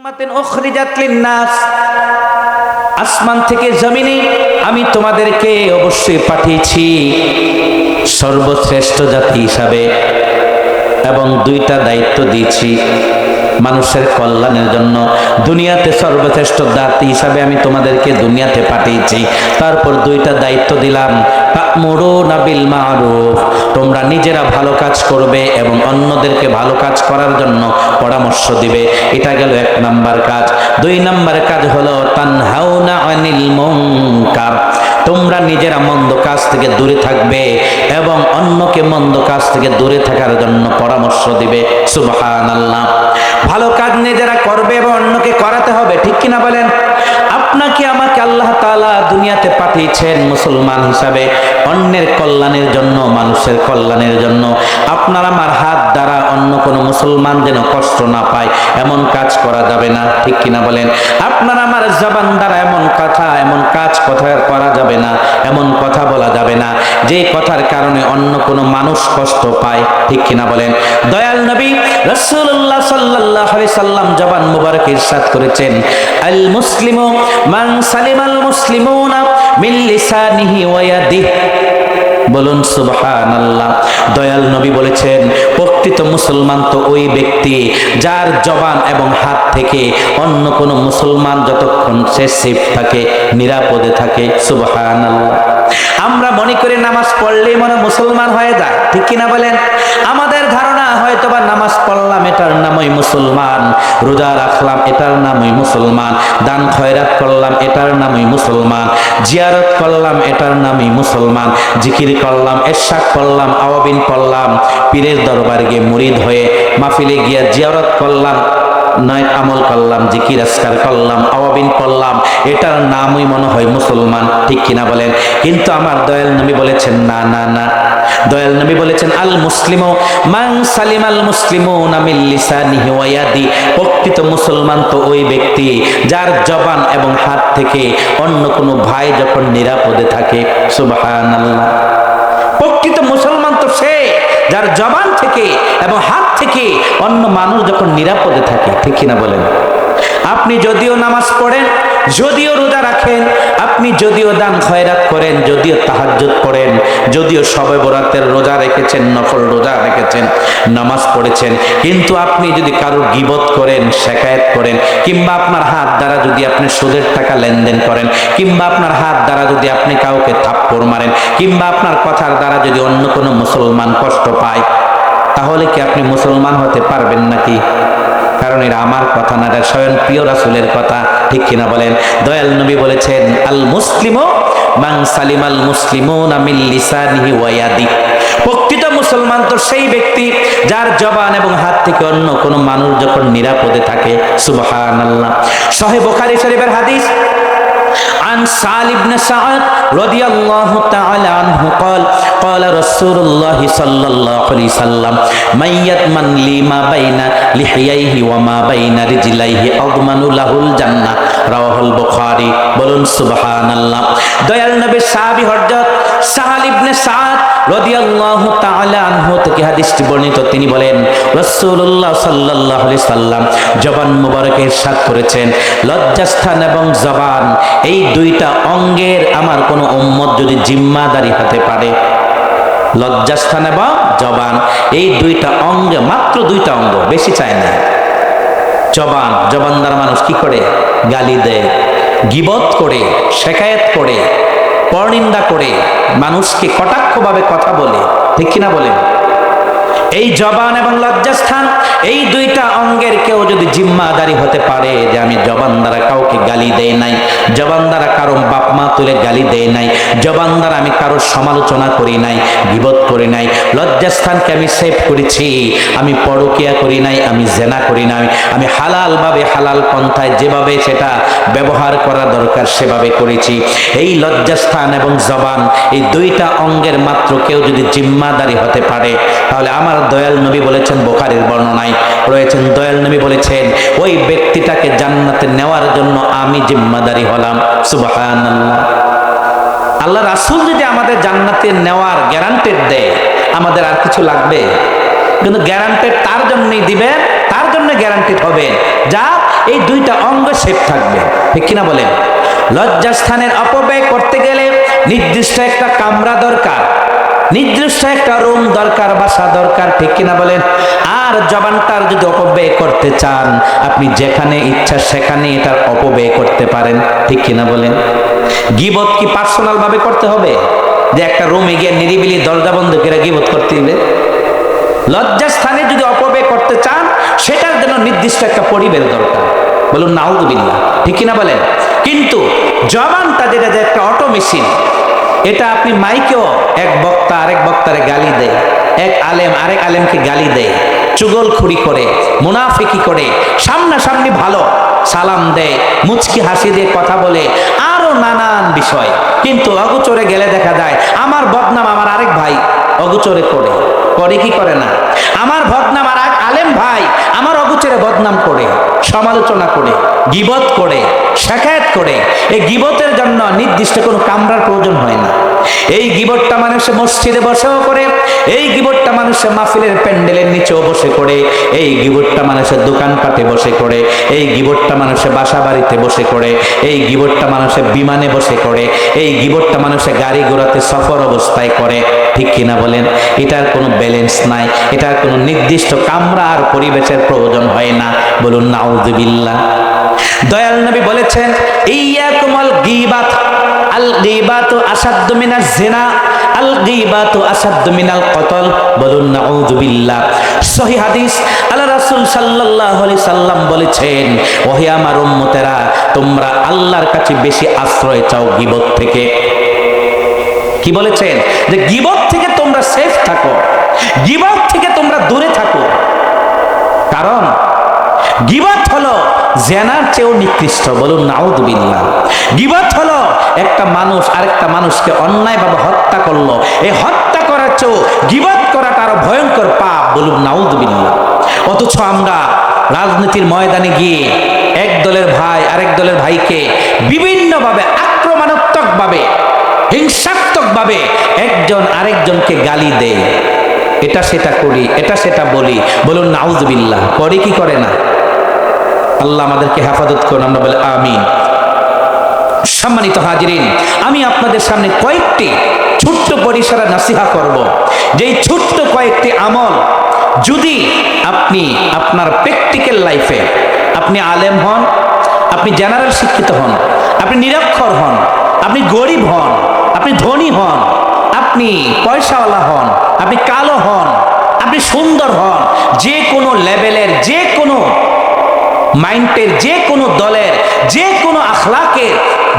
উম্মাতিন উখরিজাত লিন-নাস, আসমান থেকে জমিনে আমি তোমাদেরকে অবশ্যই পাঠিয়েছি সর্বশ্রেষ্ঠ জাতি হিসাবে, এবং দুইটা দায়িত্ব দিয়েছি মানুষের কল্যাণের জন্য। দুনিয়াতে সর্বশ্রেষ্ঠ জাতি হিসাবে আমি তোমাদেরকে দুনিয়াতে পাঠিয়েছি, তারপর দুইটা দায়িত্ব দিলাম। তা'মুরুনা বিল মা'রুফ, তোমরা নিজেরা ভালো কাজ করবে এবং অন্যদেরকে ভালো কাজ করার জন্য পরামর্শ দিবে। এটা গেল এক নাম্বার কাজ। দুই নাম্বার কাজ হলো তানহাউনা আনিল মুনকার, তোমরা নিজেরা মন্দ কাজ থেকে দূরে থাকবে এবং অন্যকে মন্দ কাজ থেকে দূরে থাকার জন্য পরামর্শ দিবে। সুবহানাল্লাহ। ভালো কাজ নিজেরা করবে এবং অন্যকে করাতে হবে, ঠিক কিনা বলেন? আপনাকে আমাকে আল্লাহ তাআলা দুনিয়াতে পাঠিয়েছেন মুসলমান হিসাবে, অন্যের কল্যাণের জন্য, মানুষের কল্যাণের জন্য। আপনার আমার হাত দ্বারা অন্য কোনো মুসলমান যেন কষ্ট না পায় এমন কাজ করা যাবে না, ঠিক কিনা বলেন? আপনার আমার জবান দ্বারা এমন কাজ করা যাবে না, এমন কথা বলা যাবে না যে কথার কারণে অন্য কোনো মানুষ কষ্ট পায়, ঠিক কিনা বলেন? দয়াল নবী রাসূলুল্লাহ সাল্লাল্লাহু আলাইহি সাল্লাম জবান মুবারক ইরশাদ করেছেন, আল মুসলিমু মান সালিমাল মুসলিমুনা মিন লিসানিহি ওয়া ইয়াদিহি। বলুন সুবহানাল্লাহ। দয়াল নবী বলেছেন, প্রকৃত মুসলমান তো ওই ব্যক্তি যার জবান এবং হাত থেকে অন্য কোনো মুসলমান যতক্ষণ সে সেফ থাকে, নিরাপদে থাকে। সুবহানাল্লাহ। আমরা মনে করি নামাজ পড়লেই মনে মুসলমান হয়ে যায়, ঠিক কিনা বলেন? আমাদের ধারণা হয়তোবা নামাজ পড়লাম এটার নামই মুসলমান, রোজা রাখলাম এটার নামই মুসলমান, দান খয়রাত করলাম এটার নামই মুসলমান, জিয়ারত করলাম এটার নামই মুসলমান, জিকির করলাম, ইরশাদ করলাম, আওয়াবিন পড়লাম, পীরের দরবারে গিয়ে মুরিদ হয়ে মাহফিলে গিয়া জিয়ারত করলাম, নয় আমল করলাম, জিকির আসকার করলাম, আওয়াবিন পড়লাম, এটার নামই মনে হয় মুসলমান, ঠিক কিনা বলেন? কিন্তু আমার দয়াল নবী বলেছেন না না না। দয়াল নবী বলেছেন, আল মুসলিমু মান সালিমাল মুসলিমুনা মিন লিসানিহি ওয়া ইয়াদি, প্রকৃত মুসলমান তো ওই ব্যক্তি যার জবান এবং হাত থেকে অন্য কোনো ভাই যখন নিরাপদে থাকে। সুবহানাল্লাহ। প্রকৃত মুসলমান তো সে যার জবান থেকে এবং হাত থেকে অন্য মানুষ যখন নিরাপদে থাকে, ঠিক কিনা বলেন? আপনি যদিও নামাজ পড়েন, যদিও রোজা রাখেন, আপনি যদিও দান খয়রাত করেন, যদিও তাহাজ্জুদ পড়েন, যদিও শবে বরাতের রোজা রেখেছেন, নফল রোজা রেখেছেন, নামাজ পড়েছেন, কিন্তু আপনি যদি কারোর গীবত করেন, শিকায়াত করেন, কিংবা আপনার হাত দ্বারা যদি আপনি সুদের টাকা লেনদেন করেন, কিংবা আপনার হাত দ্বারা যদি আপনি কাউকে থাপ্পড় মারেন, কিংবা আপনার কথার দ্বারা যদি অন্য কোনো মুসলমান কষ্ট পায়, তাহলে কি আপনি মুসলমান হতে পারবেন নাকি? কারণ এটা আমার কথা না, এটা স্বয়ং প্রিয় রাসূলের কথা, ঠিক কিনা বলেন? দয়াল নবী বলেছেন, আল মুসলিমু মান সালিমাল মুসলিমুনা মিন লিসানিহি ওয়া ইয়াদিহি, প্রকৃত মুসলমান তো সেই ব্যক্তি যার জবান এবং হাত থেকে অন্য কোনো মানুষ যখন নিরাপদে থাকে। সুবহানাল্লাহ। সহিহ বুখারী শরীফের হাদিস, عن سعد بن سعد رضي الله تعالى عنه قال قال رسول الله صلى الله عليه وسلم من يضمن لي ما بين لحييه وما بين رجليه أضمن له الجنة رواه البخاري। বলুন সুবহানাল্লাহ। দয়াল নবী সাহাবী হযরত সাহাল ইবনে সাদ রাদিয়াল্লাহু তাআলা আনহু থেকে হাদিসটি বর্ণিত। তিনি বলেন, রাসূলুল্লাহ সাল্লাল্লাহু আলাইহি সাল্লাম জবান মুবারকে ইরশাদ করেছেন, লজ্জাস্থান এবং জবান এই দুইটা অঙ্গের আমার কোন উম্মত যদি জিম্মাদারি হতে পারে, লজ্জাস্থান এবং জবান এই দুইটা অঙ্গে, মাত্র দুইটা অঙ্গ, বেশি চায় না। জবান দ্বারা মানুষ কি করে? গালি দেয়, গীবত করে, শিকায়াত করে, পরনিন্দা করে, মানুষকে কটাক্ষভাবে কথা বলে, ঠিক কিনা বলেন? এই জবান এবং লজ্জাস্থান এই দুইটা অঙ্গের কেউ যদি জিম্মাদারি হতে পারে যে আমি জবান দ্বারা কাউকে গালি দেই নাই, জবান দ্বারা কারো বাপ মা তুলে গালি দেই নাই, জবান দ্বারা আমি কারোর সমালোচনা করি নাই, গীবত করি নাই, লজ্জাস্থানকে আমি সেভ করেছি, আমি পরকিয়া করি নাই, আমি জেনা করি নাই, আমি হালালভাবে হালাল পন্থায় যেভাবে সেটা ব্যবহার করা দরকার সেভাবে করেছি। এই লজ্জাস্থান এবং জবান এই দুইটা অঙ্গের মাত্র কেউ যদি জিম্মাদারি হতে পারে, তাহলে আমার দয়াল নবী বলেছেন, বুখারীর বর্ণনায় রয়েছেন, দয়াল নবী বলেছেন ওই ব্যক্তিটাকে জান্নাতে নেওয়ার জন্য আমি জিম্মাদারি হলাম। সুবহানাল্লাহ। আল্লাহ রাসূল যদি আমাদের জান্নাতে নেওয়ার গ্যারান্টেড দেয়, আমাদের আর কিছু লাগবে? কিন্তু গ্যারান্টেড তার জন্যই দিবেন, তার জন্য গ্যারান্টেড হবে যা এই দুইটা অঙ্গ সেফ থাকবে, ঠিক কিনা বলেন? লজ্জাস্থানের অপব্যয় করতে গেলে নির্দিষ্ট একটা কামরা দরকার, নির্দিষ্ট একটা রুম দরকার, বাসা দরকার, ঠিক কিনা বলেন? আর জবানটার যদি অপব্যয় করতে চান, আপনি যেখানে ইচ্ছা সেখানে এটার অপব্যয় করতে পারেন, ঠিক কিনা বলেন? গীবত কি পার্সোনাল ভাবে করতে হবে, যে একটা রুমে গিয়ে নিরিবিলি দরজা বন্ধ করে গীবত করতে হবে? লজ্জাস্থানে যদি অপব্যয় করতে চান, সেটার জন্য নির্দিষ্ট একটা পরিবেশ দরকার, বলুন নাউযুবিল্লাহ, ঠিক কিনা বলেন? কিন্তু জবানটা যেটা যে একটা অটো মেশিন, এটা আপনি মাইকেও এক বক্তা আরেক বক্তারে গালি দেয়, এক আলেম আরেক আলেমকে গালি দেয়, চুগলখুরি করে, মুনাফিকি করে, সামনাসামনি ভালো সালাম দেয়, মুচকি হাসি দিয়ে কথা বলে, আরো নানান বিষয়। কিন্তু অগোচরে গেলে দেখা যায় আমার বদনাম আমার আরেক ভাই অগোচরে করে, করে কি করে না? আমার বদনাম আর এক আলেম ভাই আমার অগোচরে বদনাম করে, সমালোচনা করে, গীবত করে, শাকায়াত করে। এই গীবতের জন্য নির্দিষ্ট কোনো কামরার প্রয়োজন হয় না। এই গীবতটা মানুষে মসজিদে বসেও করে, এই গীবতটা মানুষে মাহফিলের প্যান্ডেলের নিচেও বসে করে, এই গীবতটা মানুষের দোকানপাটে বসে করে, এই গীবতটা মানুষে বাসা বাড়িতে বসে করে, এই গীবতটা মানুষে বিমানে বসে করে, এই গীবতটা মানুষে গাড়ি ঘোড়াতে সফর অবস্থায় করে, ঠিক কিনা বলেন? এটার কোনো ব্যালেন্স নাই, এটার কোনো নির্দিষ্ট কামরা আর পরিবেশের প্রয়োজন হয় না, বলুন নাউযুবিল্লাহ। দয়াল নবী বলেছেন, ইয়াকুমুল গীবাত, আল গীবাতু আসাদ্দু মিনাজ জিনা, আল গীবাতু আসাদ্দু মিনাল কতল, বলুন নাউযুবিল্লাহ। সহিহ হাদিস, আল্লাহ রাসূল সাল্লাল্লাহু আলাইহি সাল্লাম বলেছেন, ওহে আমার উম্মতেরা, তোমরা আল্লাহর কাছে বেশি আশ্রয় চাও গীবত থেকে। কি বলেছেন? যে গীবত থেকে তোমরা সেফ থাকো, গীবত থেকে তোমরা দূরে থাকো। কারণ গীবত হলো জেনার চেয়েও নিকৃষ্ট, বলুন নাউযুবিল্লাহ। গীবত হলো একটা মানুষ আরেকটা মানুষকে অন্যায়ভাবে হত্যা করলো, এই হত্যা করার চেয়েও গীবত করাটা আরো ভয়ঙ্কর পাপ, বলুন নাউযুবিল্লাহ। অথচ আমরা রাজনীতির ময়দানে গিয়ে এক দলের ভাই আরেক দলের ভাইকে বিভিন্নভাবে আক্রমণাত্মকভাবে, হিংসাত্মকভাবে একজন আরেকজনকে গালি দেয়, এটা সেটা করি, এটা সেটা বলি, বলুন নাউযুবিল্লাহ। করে কি করে না? আল্লাহ আমাদেরকে হেফাজত করুন, আমরা বলে আমিন। সম্মানিত হাজিরিন, আমি আপনাদের সামনে কয়েকটি ছোট্ট পরিসরে নসিহা করব, যেই ছোট্ট কয়েকটি আমল যদি আপনি আপনার প্র্যাকটিক্যাল লাইফে, আপনি আলেম হন, আপনি জেনারেল শিক্ষিত হন, আপনি নিরক্ষর হন, আপনি গরিব হন, আপনি ধনী হন, আপনি পয়সাওয়ালা হন, আপনি কালো হন, আপনি সুন্দর হন, যে কোনো লেভেলের, যে কোনো মাইন্ডের, যে কোনো দলের, যে কোনো আখলাকের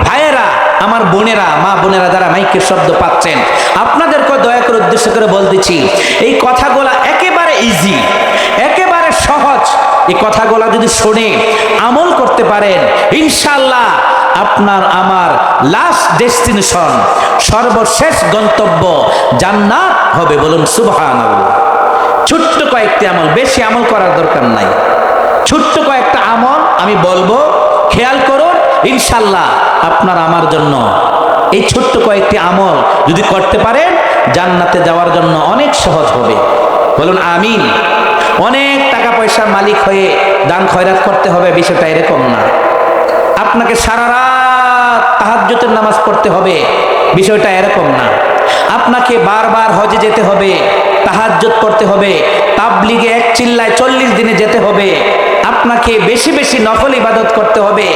ভাইয়েরা, আমার বোনেরা, মা বোনেরা যারা মাইকের শব্দ পাচ্ছেন, আপনাদেরকে দয়া করে উদ্দেশ্য করে বলতেছি, এই কথাগুলা একেবারে ইজি, একেবারে সহজ। এই কথাগুলা যদি শুনে আমল করতে পারেন, ইনশাআল্লাহ আপনার আমার লাস্ট ডেস্টিনেশন, সর্বশেষ গন্তব্য জান্নাত হবে, বলুন সুবহানাল্লাহ। ছোট্ট কয়েকটি আমল, বেশি আমল করার দরকার নাই, ছোট্ট কয়েকটা আমল আমি বলবো, খেয়াল করুন, ইনশাআল্লাহ আপনার আমার জন্য এই ছোট্ট কয়েকটি আমল যদি করতে পারেন, জান্নাতে যাওয়ার জন্য অনেক সহজ হবে, বলুন আমিন। অনেক টাকা পয়সার মালিক হয়ে দান খয়রাত করতে হবে, বিষয়টা এরকম না। আপনাকে সারা রাত তাহাজ্জুদের নামাজ পড়তে হবে, বিষয়টা এরকম না। আপনাকে বারবার হজে যেতে হবে, তাহাজ্জুদ পড়তে হবে, তাবলিগে এক চিল্লায় 40 দিনে যেতে হবে, আপনাকে বেশি বেশি নফল ইবাদত করতে হবে,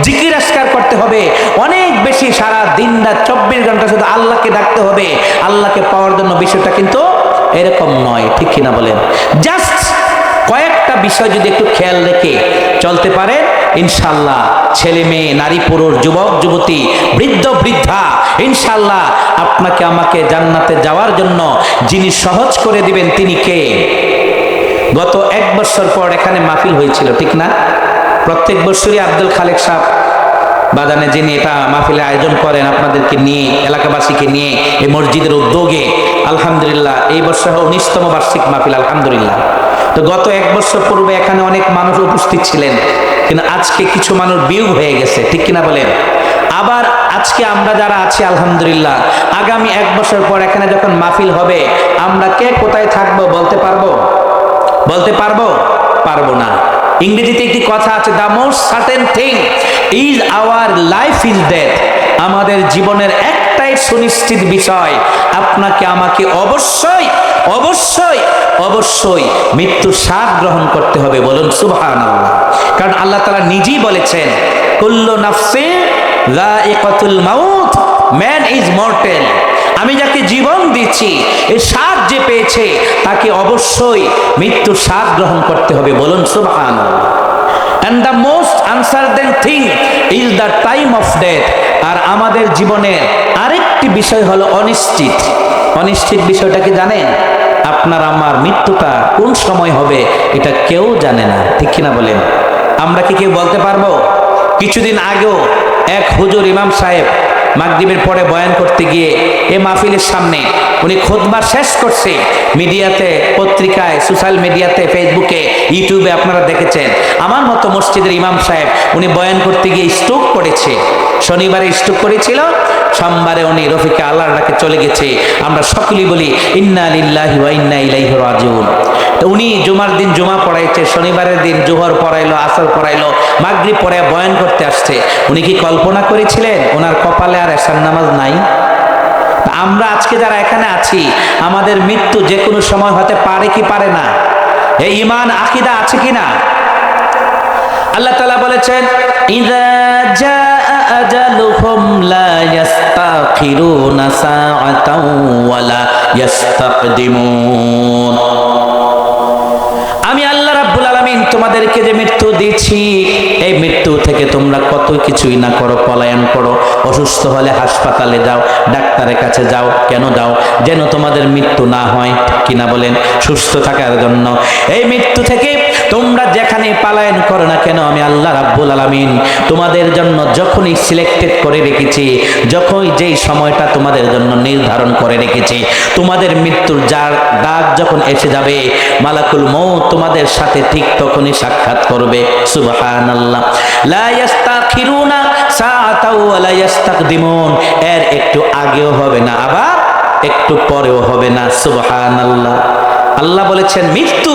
জিকির আজকার করতে হবে, অনেক বেশি সারা দিন রাত 24 ঘন্টা শুধু আল্লাহকে ডাকতে হবে, আল্লাহকে পাওয়ার জন্য। বিষয়টা কিন্তু এরকম নয়, ঠিক কিনা বলেন? জাস্ট কয়েকটা বিষয় যদি একটু খেয়াল রেখে চলতে পারে, ইনশাআল্লাহ ছেলে মেয়ে, নারী পুরুষ, যুবক যুবতী, বৃদ্ধ বৃদ্ধা, ইনশাআল্লাহ আপনাকে আমাকে জান্নাতে যাওয়ার জন্য যিনি সহজ করে দিবেন তিনি কে? গত 1 বছর পর এখানে মাহফিল হয়েছিল, ঠিক না? প্রত্যেক বছরই আব্দুল খালেক সাহেব বাদানে যিনি এটা মাহফিলের আয়োজন করেন, আপনাদেরকে নিয়ে, এলাকাবাসীকে নিয়ে, এই মসজিদের উদ্যোগে, আলহামদুলিল্লাহ এই বছর 19তম বার্ষিক মাহফিল, আলহামদুলিল্লাহ। তো গত 1 বছর পূর্বে এখানে অনেক মানুষ উপস্থিত ছিলেন, কিন্তু আজকে কিছু মানুষ বিয়োগ হয়ে গেছে, ঠিক কিনা বলেন? আবার আজকে আমরা যারা আছি আলহামদুলিল্লাহ, আগামী 1 বছর পর এখানে যখন মাহফিল হবে, আমরা কে কোথায় থাকবো বলতে পারবো? বলতে পারবো? পারবো না। ইংরেজিতে একটি কথা আছে, the most certain thing is our life is death. আমাদের জীবনের একটাই সুনিশ্চিত বিষয়, আপনাকে আমাকে অবশ্যই অবশ্যই অবশ্যই মৃত্যুর স্বাদ গ্রহণ করতে হবে। বলুন সুবহানাল্লাহ। কারণ আল্লাহ তাআলা নিজেই বলেছেন, কুল্লু নাফসিন যায়িকাতুল মাউত, ম্যান ইজ মর্টেল। আমি যাকে জীবন দিচ্ছি, এই স্বাদ যে পেয়েছে তাকে অবশ্যই মৃত্যুর স্বাদ গ্রহণ করতে হবে। বলুন সুবহানাল্লাহ। And the most uncertain thing is the time of death. আর আমাদের জীবনের আরেকটি বিষয় হলো অনিশ্চিত। অনিশ্চিত বিষয়টা কি জানেন? আপনার আমার মৃত্যুটা কোন সময় হবে এটা কেউ জানে না, ঠিক কিনা বলেন? আমরা কি কেউ বলতে পারবো? কিছুদিন আগেও এক হুজুর ইমাম সাহেব মাগরিবের পরে বয়ান করতে গিয়ে এ মাহফিলের সামনে উনি খুতবা শেষ করছে, মিডিয়াতে, পত্রিকায়, সোশ্যাল মিডিয়াতে, ফেসবুকে, ইউটিউবে আপনারা দেখেছেন। আমার মতো মসজিদের ইমাম সাহেব উনি বয়ান করতে গিয়ে স্ট্রোক করেছে। শনিবারে স্ট্রোক করেছিল, সোমবারে উনি রফিকে আল্লাহর ডাকে চলে গেছে। আমরা সকলেই বলি ইন্না লিল্লাহি ওয়া ইন্না ইলাইহি রাজিউন। তো উনি জুমার দিন জুমা পড়াইছে, শনিবারের দিন জোহর পড়াইলো, আসর পড়াইলো, মাগরিব পড়ে বয়ান করতে আসছে। উনি কি কল্পনা করেছিলেন ওনার কপালে আর এশার নামাজ নাই? আমরা আজকে যারা এখানে আছি, আমাদের মৃত্যু যে কোনো সময় হতে পারে কি পারে না? এই ঈমান আকীদা আছে কি না? আল্লাহ তাআলা বলেছেন, ইযা জাআ আজালুহুম লা ইস্তাখিরুনা সাআতাও ওয়া লা ইস্তাকদিমুন। আমি আল্লাহ রাব্বুল আলামিন তোমাদেরকে যে মৃত্যু দিয়েছি, এই মৃত্যু থেকে তোমরা কত কিছুই না করো, পলায়ন করো, অসুস্থ হলে হাসপাতালে যাও, ডাক্তারের কাছে যাও। কেন যাও? যেন তোমাদের মৃত্যু না হয়, কিনা বলেন? সুস্থ থাকার জন্য। এই মৃত্যু থেকে তোমরা যেখানে পালায়ন করো না কেন, আমি আল্লাহ রাব্বুল আলামিন তোমাদের জন্য যখনই সিলেক্টেড করে রেখেছি, যখনই যেই সময়টা তোমাদের জন্য নির্ধারণ করে রেখেছি, তোমাদের মৃত্যুর যার ডাক যখন এসে যাবে, মালাকুল মউত তোমাদের সাথে ঠিক তখনই সাক্ষাৎ করবে। সুবহানাল্লাহ। লা ইস্তাখিরুনা সাআতাও ওয়া লা ইস্তাকদিমুন। এর একটু আগেও হবে না, আবার একটু পরেও হবে না। সুবহানাল্লাহ। আল্লাহ বলেছেন, মৃত্যু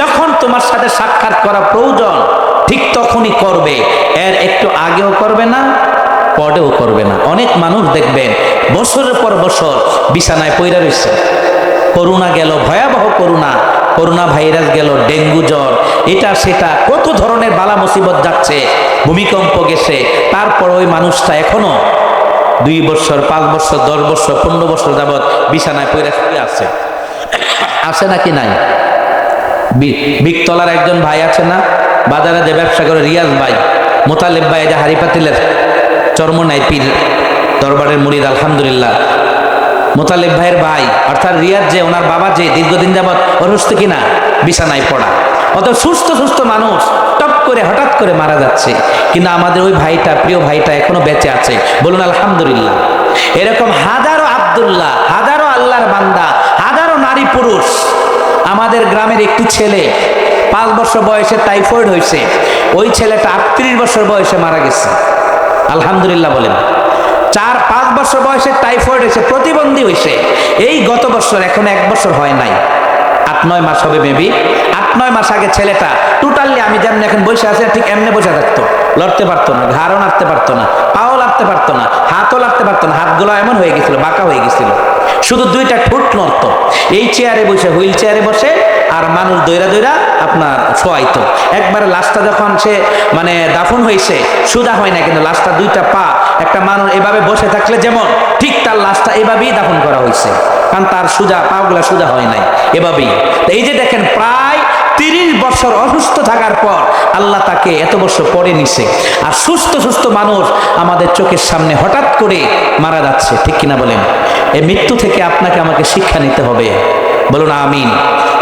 যখন তোমার সাথে সাক্ষাৎ করা প্রয়োজন ঠিক তখনই করবে, এর একটু আগেও করবে না, পরেও করবে না। অনেক মানুষ দেখবেন বছরের পর বছর বিছানায় পইরা রয়েছে। করোনা গেল, ভয়াবহ করোনা ভাইরাস গেল, ডেঙ্গু জ্বর, এটা সেটা কত ধরনের বালা মুসিবত যাচ্ছে, ভূমিকম্প গেছে, তারপর ওই মানুষটা এখনো 2 বছর, 5 বছর, 10 বছর, 15 বছর যাবৎ বিছানায় পইরা শুয়ে আছে। আছে নাকি নাই? বিকতলার একজন ভাই আছে না, বাজারে যে ব্যবসা করে, রিয়াজ ভাই, মোতালেব ভাই, যে হাড়ি পাতিলের চরমনাই পীর দরবারের মুরিদ, আলহামদুলিল্লাহ। মোতালেব ভাইয়ের ভাই অর্থাৎ রিয়াজ, যে ওনার বাবা যে দীর্ঘদিন যাবৎ অসুস্থ কিনা, বিছানায় পড়া। অত সুস্থ সুস্থ মানুষ টপ করে হঠাৎ করে মারা যাচ্ছে, কিন্তু আমাদের ওই ভাইটা, প্রিয় ভাইটা এখনো বেঁচে আছে। বলুন আলহামদুলিল্লাহ। এরকম হাজারো আব্দুল্লাহ, হাজারো আল্লাহর বান্দা, হাজারো নারী পুরুষ। আমাদের গ্রামের একটি ছেলে 5 বছর বয়সে টাইফয়েড হয়েছে, ওই ছেলেটা 38 বছর বয়সে মারা গেছে। আলহামদুলিল্লাহ বলেন। 4-5 বছর বয়সে টাইফয়েড হয়েছে, প্রতিবন্ধী হয়েছে। এই গত বছর, এখন 1 বছর হয় নাই, 8-9 মাস হবে মেবি। 8-9 মাস আগে ছেলেটা টোটালি, আমি যেমন এখন বসে আছে ঠিক এমনি বসে থাকতো, লড়তে পারতো না, ঘাড়ও নাড়তে পারতো না, পাও লাগতে পারতো না, হাতও লাগতে পারতো না। হাতগুলো এমন হয়ে গেছিল, বাঁকা হয়ে গেছিল, শুধু 2টা ঠোঁট নড়তো। এই চেয়ারে বসে, হুইল চেয়ারে বসে, আর মানুষ দৈরা দৈরা আপনার শোয়াইতো। একবারে লাশটা যখন সে মানে দাফন হয়েছে, সুদা হয় না, কিন্তু লাশটা 2টা পা, একটা মানুষ এভাবে বসে থাকলে যেমন, ঠিক তার লাশটা এভাবেই দাফন করা হয়েছে, কারণ তার সুজা পাগুলা সুজা হয় নাই, এভাবেই। এই যে দেখেন, প্রায় 30 বছর অসুস্থ থাকার পর আল্লাহ তাকে এত বছর পরে নিছে। আর সুস্থ সুস্থ মানুষ আমাদের চোখের সামনে হঠাৎ করে মারা যাচ্ছে, ঠিক কিনা বলেন? এই মৃত্যু থেকে আপনাকে আমাকে শিক্ষা নিতে হবে। বলুন আমিন।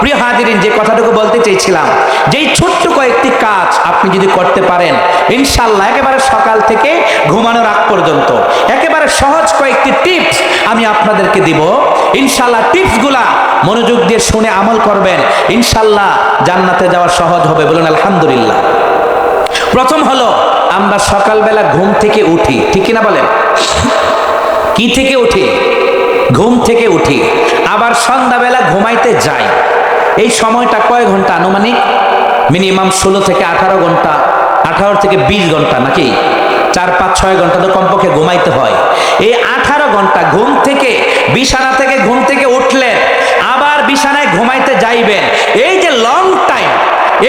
প্রিয় হাজিরিন, যে কথাটুকু বলতে চেয়েছিলাম, যেই ছোট্ট কয়েকটি কাজ আপনি যদি করতে পারেন, ইনশাআল্লাহ একেবারে সকাল থেকে ঘুমানোর আগ পর্যন্ত একেবারে সহজ কয়েকটি টিপস আমি আপনাদেরকে দিব। ইনশাআল্লাহ টিপসগুলা মনোযোগ দিয়ে শুনে আমল করবেন, ইনশাআল্লাহ জান্নাতে যাওয়া সহজ হবে। বলুন আলহামদুলিল্লাহ। প্রথম হলো, আমরা সকালবেলা ঘুম থেকে উঠি, ঠিক কিনা বলেন? কি থেকে উঠি? ঘুম থেকে উঠি। আবার সন্ধ্যাবেলা ঘুমাইতে যাই। এই সময়টা কয় ঘন্টা আনুমানিক? মিনিমাম 16 থেকে 18 ঘন্টা, 18 থেকে 20 ঘন্টা নাকি 4-5-6 ঘন্টা তো কমপক্ষে ঘুমাইতে হয়। এই 18 ঘন্টা ঘুম থেকে ঘুম থেকে উঠলেন, আবার বিছানায় ঘুমাইতে যাইবেন, এই যে লং টাইম,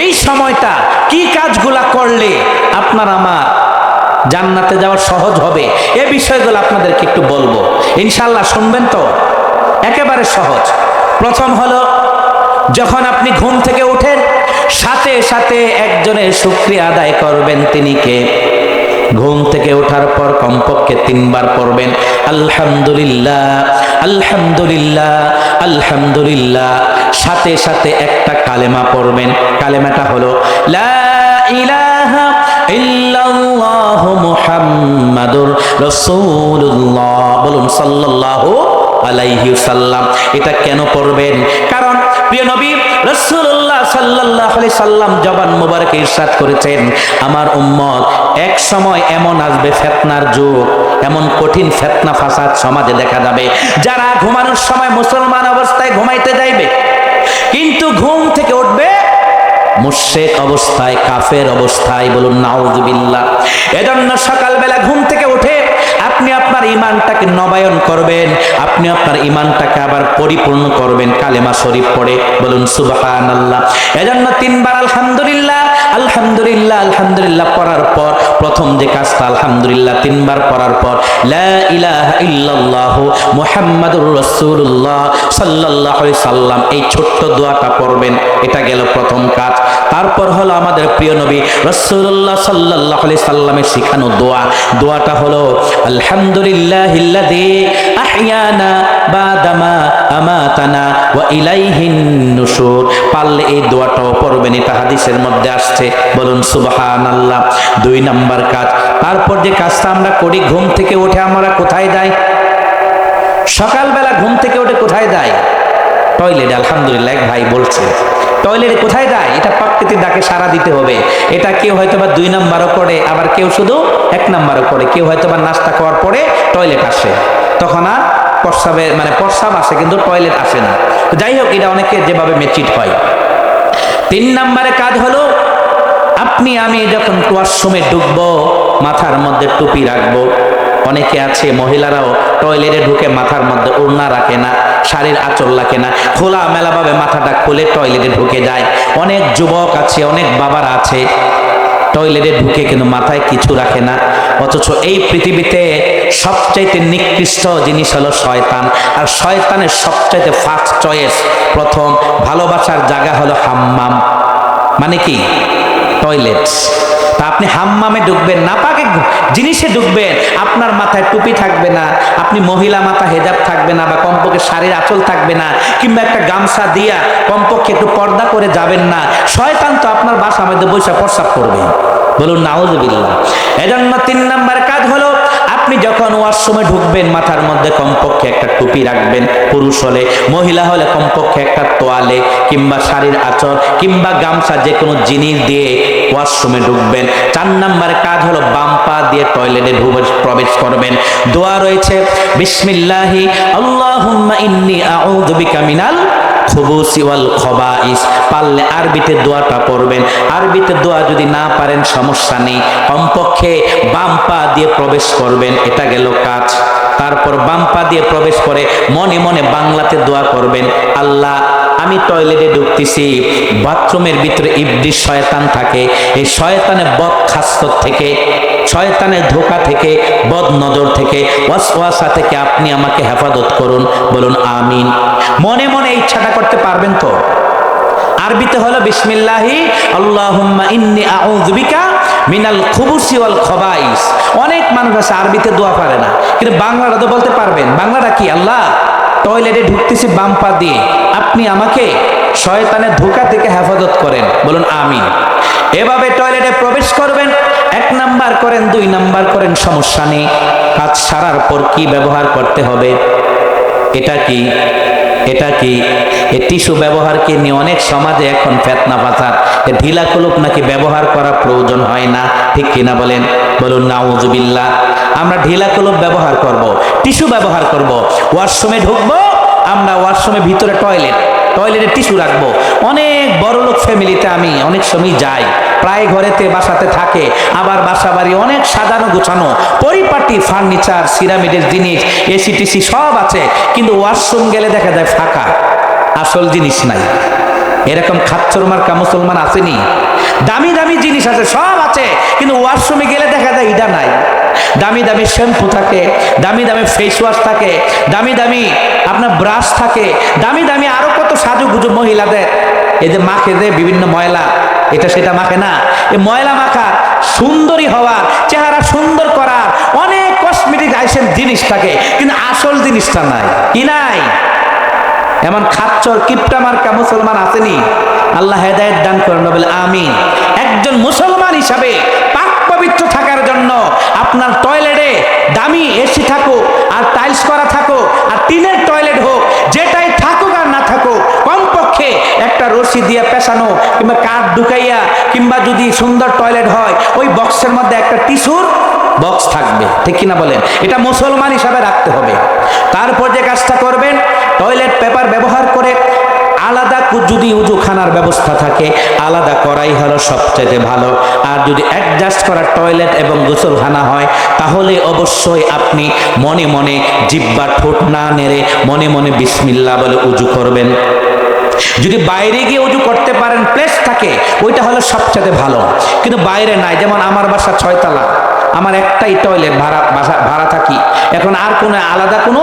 এই সময়টা কি কাজগুলা করলে আপনার আমার জান্নাতে যাওয়া সহজ হবে, এই বিষয়গুলো আপনাদেরকে একটু বলবো, ইনশাআল্লাহ শুনবেন তো? একেবারে সহজ। প্রথম হলো, যখন আপনি ঘুম থেকে উঠেন সাথে সাথে একজনের শুকরিয়া আদায় করবেন। তিনি কে? ঘুম থেকে ওঠার পর কমপক্ষে 3 বার পড়বেন আলহামদুলিল্লাহ, আলহামদুলিল্লাহ, আলহামদুলিল্লাহ। সাথে সাথে একটা কালেমা পড়বেন। কালেমাটা হলো লা ইলাহা ইল্লাল্লাহু মুহাম্মাদুর রাসূলুল্লাহ। বলুন সাল্লাল্লাহু আলাইহি সাল্লাম। এটা কেন পড়বেন? কারণ প্রিয় নবী রাসূলুল্লাহ সাল্লাল্লাহু আলাইহি সাল্লাম জবান মোবারকে ইরশাদ করেছেন, আমার উম্মত এক সময় এমন আসবে, ফিতনার যুগ, এমন কঠিন ফিতনা ফাসাদ সমাজে দেখা যাবে, যারা ঘুমানোর সময় মুসলমান অবস্থায় ঘুমাইতে যাইবে, কিন্তু ঘুম থেকে উঠবে মুশরিক অবস্থায়, কাফের অবস্থায়। বলুন নাউযুবিল্লাহ। এজন্য সকালবেলা ঘুম থেকে উঠে আপনি আপনার ঈমানটাকে নবায়ন করবেন, আপনি আপনার ঈমানটাকে আবার পরিপূর্ণ করবেন কালেমা শরীফ পড়ে। বলুন সুবহানাল্লাহ। এজন্য 3 বার আলহামদুলিল্লাহ, আলহামদুলিল্লাহ, আলহামদুলিল্লাহ পড়ার পর প্রথম যে কাজটা, আলহামদুলিল্লাহ 3 বার পড়ার পর লা ইলাহা ইল্লাল্লাহু মুহাম্মাদুর রাসূলুল্লাহ সাল্লাল্লাহু আলাইহি সাল্লাম, এই ছোট্ট দোয়াটা পড়বেন। এটা গেল প্রথম কাজ। তারপর হলো আমাদের প্রিয় নবী রাসূলুল্লাহ সাল্লাল্লাহু আলাইহি সাল্লামের শিখানো দোয়া। দোয়াটা হলো আলহামদুলিল্লাহিল্লাযী আহইয়ানা বাদামা আমাতানা ওয়া ইলাইহিন নুশুর। পারলে এই দোয়াটাও পড়বেন, এটা হাদিসের মধ্যে আসছে। বলুন সুবহানাল্লাহ। 2 নাম্বার কাজ। তারপর যে কাজটা আমরা করি, ঘুম থেকে উঠে আমরা কোথায় যাই? সকালবেলা ঘুম থেকে উঠে কোথায় যাই? টয়লেটে। আলহামদুলিল্লাহ, এক ভাই বলছে টয়লেটে কোথায় যায়? এটা প্রকৃতির ডাকে সাড়া দিতে হবে। এটা কেউ হয়তো বা 2 নাম্বারও করে, আবার কেউ শুধু 1 নাম্বারও করে। কেউ হয়তো বা নাস্তা খাওয়ার পরে টয়লেট আসে, তখন আর প্রস্রাব আসে কিন্তু টয়লেট আসে না। যাই হোক, এটা অনেকে যেভাবে মেচিট হয়। 3 নাম্বারে কাজ হলো, আপনি আমি যখন ওয়াশরুমে ঢুকবো মাথার মধ্যে টুপি রাখবো। অনেকে আছে মহিলারাও টয়লেটে ঢুকে মাথার মধ্যে ওড়না রাখে না, শাড়ির আঁচল রাখে না, খোলা মেলাভাবে মাথাটা খুলে টয়লেটে ঢুকে যায়। অনেক যুবক আছে, অনেক বাবারা আছে টয়লেটে ঢুকে কিন্তু মাথায় কিছু রাখে না। অথচ এই পৃথিবীতে সবচাইতে নিকৃষ্ট জিনিস হলো শয়তান। আর শয়তানের সবচাইতে ফার্স্ট চয়েস, প্রথম ভালোবাসার জায়গা হলো হাম্মাম, মানে কি? টয়লেট। তা আপনি হাম্মামে ঢুকবেন, নাপাক জিনিসে ঢুকবেন, আপনার মাথায় টুপি থাকবে না, আপনি মহিলা মাথা হেজাব থাকবে না, বা কমপক্ষে শাড়ির আঁচল থাকবে না, কিংবা একটা গামছা দিয়া কমপক্ষে একটু পর্দা করে যাবেন না। শয়তান তো আপনার বাসার মধ্যে বসে প্রস্রাব করবে। বলুন নাউযুবিল্লাহ। এজন্য 3 নাম্বার কাজ হলো, আপনি যখন ওয়াশরুমে ঢুকবেন মাথার মধ্যে কমপক্ষে একটা টুপি রাখবেন, পুরুষ হলে, মহিলা হলে কমপক্ষে একটা তোয়ালে কিংবা শাড়ির আঁচল কিংবা গামছা, যে কোনো জিনিস দিয়ে ওয়াশরুমে ঢুকবেন। 4 নাম্বার কাজ হলো, বাম পা দিয়ে টয়লেটে প্রবেশ করবেন। দোয়া রয়েছে, বিসমিল্লাহি আল্লাহুম্মা ইন্নী আউযু বিকা মিনাল খুবুসি ওয়াল খবাইস। পারলে আরবিতে দোয়াটা পড়বেন। আরবিতে দোয়া যদি না পারেন সমস্যা নেই, কমপক্ষে বাম পা দিয়ে প্রবেশ করবেন। এটা গেল কাজ। তারপর বাম পা দিয়ে প্রবেশ করে মনে মনে বাংলাতে দোয়া করবেন, আল্লাহ আমি টয়লেটে ঢুকতেছি, বাথরুমের ভিতরে ইবলিস শয়তান থাকে, এই শয়তানের বদখাসত থেকে, শয়তানের ধোঁকা থেকে, বদ নজর থেকে, ওয়াসওয়াসা থেকে আপনি আমাকে হেফাজত করুন। বলুন আমিন। মনে মনে ইচ্ছাটা করতে পারবেন তো? আরবিতে হলো বিসমিল্লাহি আল্লাহুম্মা ইন্নী আউযু বিকা মিনাল খুবুসি ওয়াল খবাইস। অনেক মানুষ আছে আরবিতে দোয়া পারে না, কিন্তু বাংলাটা তো বলতে পারবেন। বাংলাটা কি? আল্লাহ টয়লেটে ঢুকতেছি বাম পা দিয়ে, আপনি আমাকে শয়তানের ধোঁকা থেকে হেফাজত করেন। বলুন আমিন। এভাবে টয়লেটে প্রবেশ করবেন। 1 নাম্বার করেন, 2 নাম্বার করেন, সমস্যা নেই। কাজ সারার পর কি ব্যবহার করতে হবে? এটা কি? এই টিস্যু ব্যবহারকে নিয়ে অনেক সমাজে এখন ফিতনা ফাসাদ। ঢিলা কলপ নাকি ব্যবহার করা প্রয়োজন হয় না, ঠিক কিনা বলেন? বলুন নাউযুবিল্লাহ। আমরা ঢিলা কলপ ব্যবহার করব, টিস্যু ব্যবহার করব। ওয়াশরুমে ঢুকবো আমরা, ওয়াশরুমের ভিতরে টয়লেট, টয়লেটে টিস্যু রাখবো। অনেক বড় লোক ফ্যামিলিতে আমি অনেক সময় যাই, প্রায় ঘরেতে বাসাতে থাকে, আবার বাসা বাড়ি অনেক সাজানো গোছানো, পরিপাটি ফার্নিচার, সিরামিডের জিনিস, এসি টিসি সব আছে, কিন্তু ওয়াশরুম গেলে দেখা যায় ফাঁকা, আসল জিনিস নাই। এরকম খাচ্চর মার্কা মুসলমান আসেনি? দামি দামি জিনিস আছে, সব আছে, কিন্তু ওয়াশরুমে গেলে দেখা যায় ইটা নাই। দামি দামি শ্যাম্পু থাকে, দামি দামি ফেস ওয়াশ থাকে, দামি দামি আপনার ব্রাশ থাকে, দামি দামি আরো কত সাজুগুজু মহিলাদের এই যে মাখে যে বিভিন্ন ময়লা, এটা সেটা মাখে না, এই ময়লা মাখা সুন্দরী হওয়ার, চেহারা সুন্দর করার অনেক কসমেটিক আইটেম জিনিস থাকে, কিন্তু আসল জিনিসটা নাই। কি নাই? এমন খাচ্চর কিপটা মার্কা মুসলমান আসেনি? আল্লাহ হেদায়েত দান করেন, বলে আমিন। একজন মুসলমান হিসাবে পাক পবিত্র থাকার জন্য আপনার টয়লেটে দামি এসি থাকুক, আর টাইলস করা থাকুক, আর টিনের টয়লেট হোক, যেটাই থাকুক আর না থাকুক, কমপক্ষে একটা রশি দিয়ে পেছানো কিংবা কাঠ ঢুকাইয়া, কিংবা যদি সুন্দর টয়লেট হয় ওই বক্সের মধ্যে একটা টিস্যুর বক্স থাকবে, ঠিক কিনা বলেন? এটা মুসলমান হিসাবে রাখতে হবে। তারপর যে কাজটা করবেন, টয়লেট পেপার ব্যবহার করে আলাদা যদি উজুখানার ব্যবস্থা থাকে আলাদা করাই হলো সবচেয়ে ভালো। আর যদি অ্যাডজাস্ট করা টয়লেট এবং গোসলখানা হয়, তাহলে অবশ্যই আপনি মনে মনে জিহ্বা ঠোঁট না নেড়ে মনে মনে বিসমিল্লাহ বলে উজু করবেন। যদি বাইরে গিয়ে উজু করতে পারেন, প্লেস থাকে, ওইটা হলো সবচেয়ে ভালো। কিন্তু বাইরে নাই, যেমন আমার বাসা 6 তলা, আমার একটাই টয়লেট ভাড়া থাকি, এখন আর কোনো আলাদা কোনো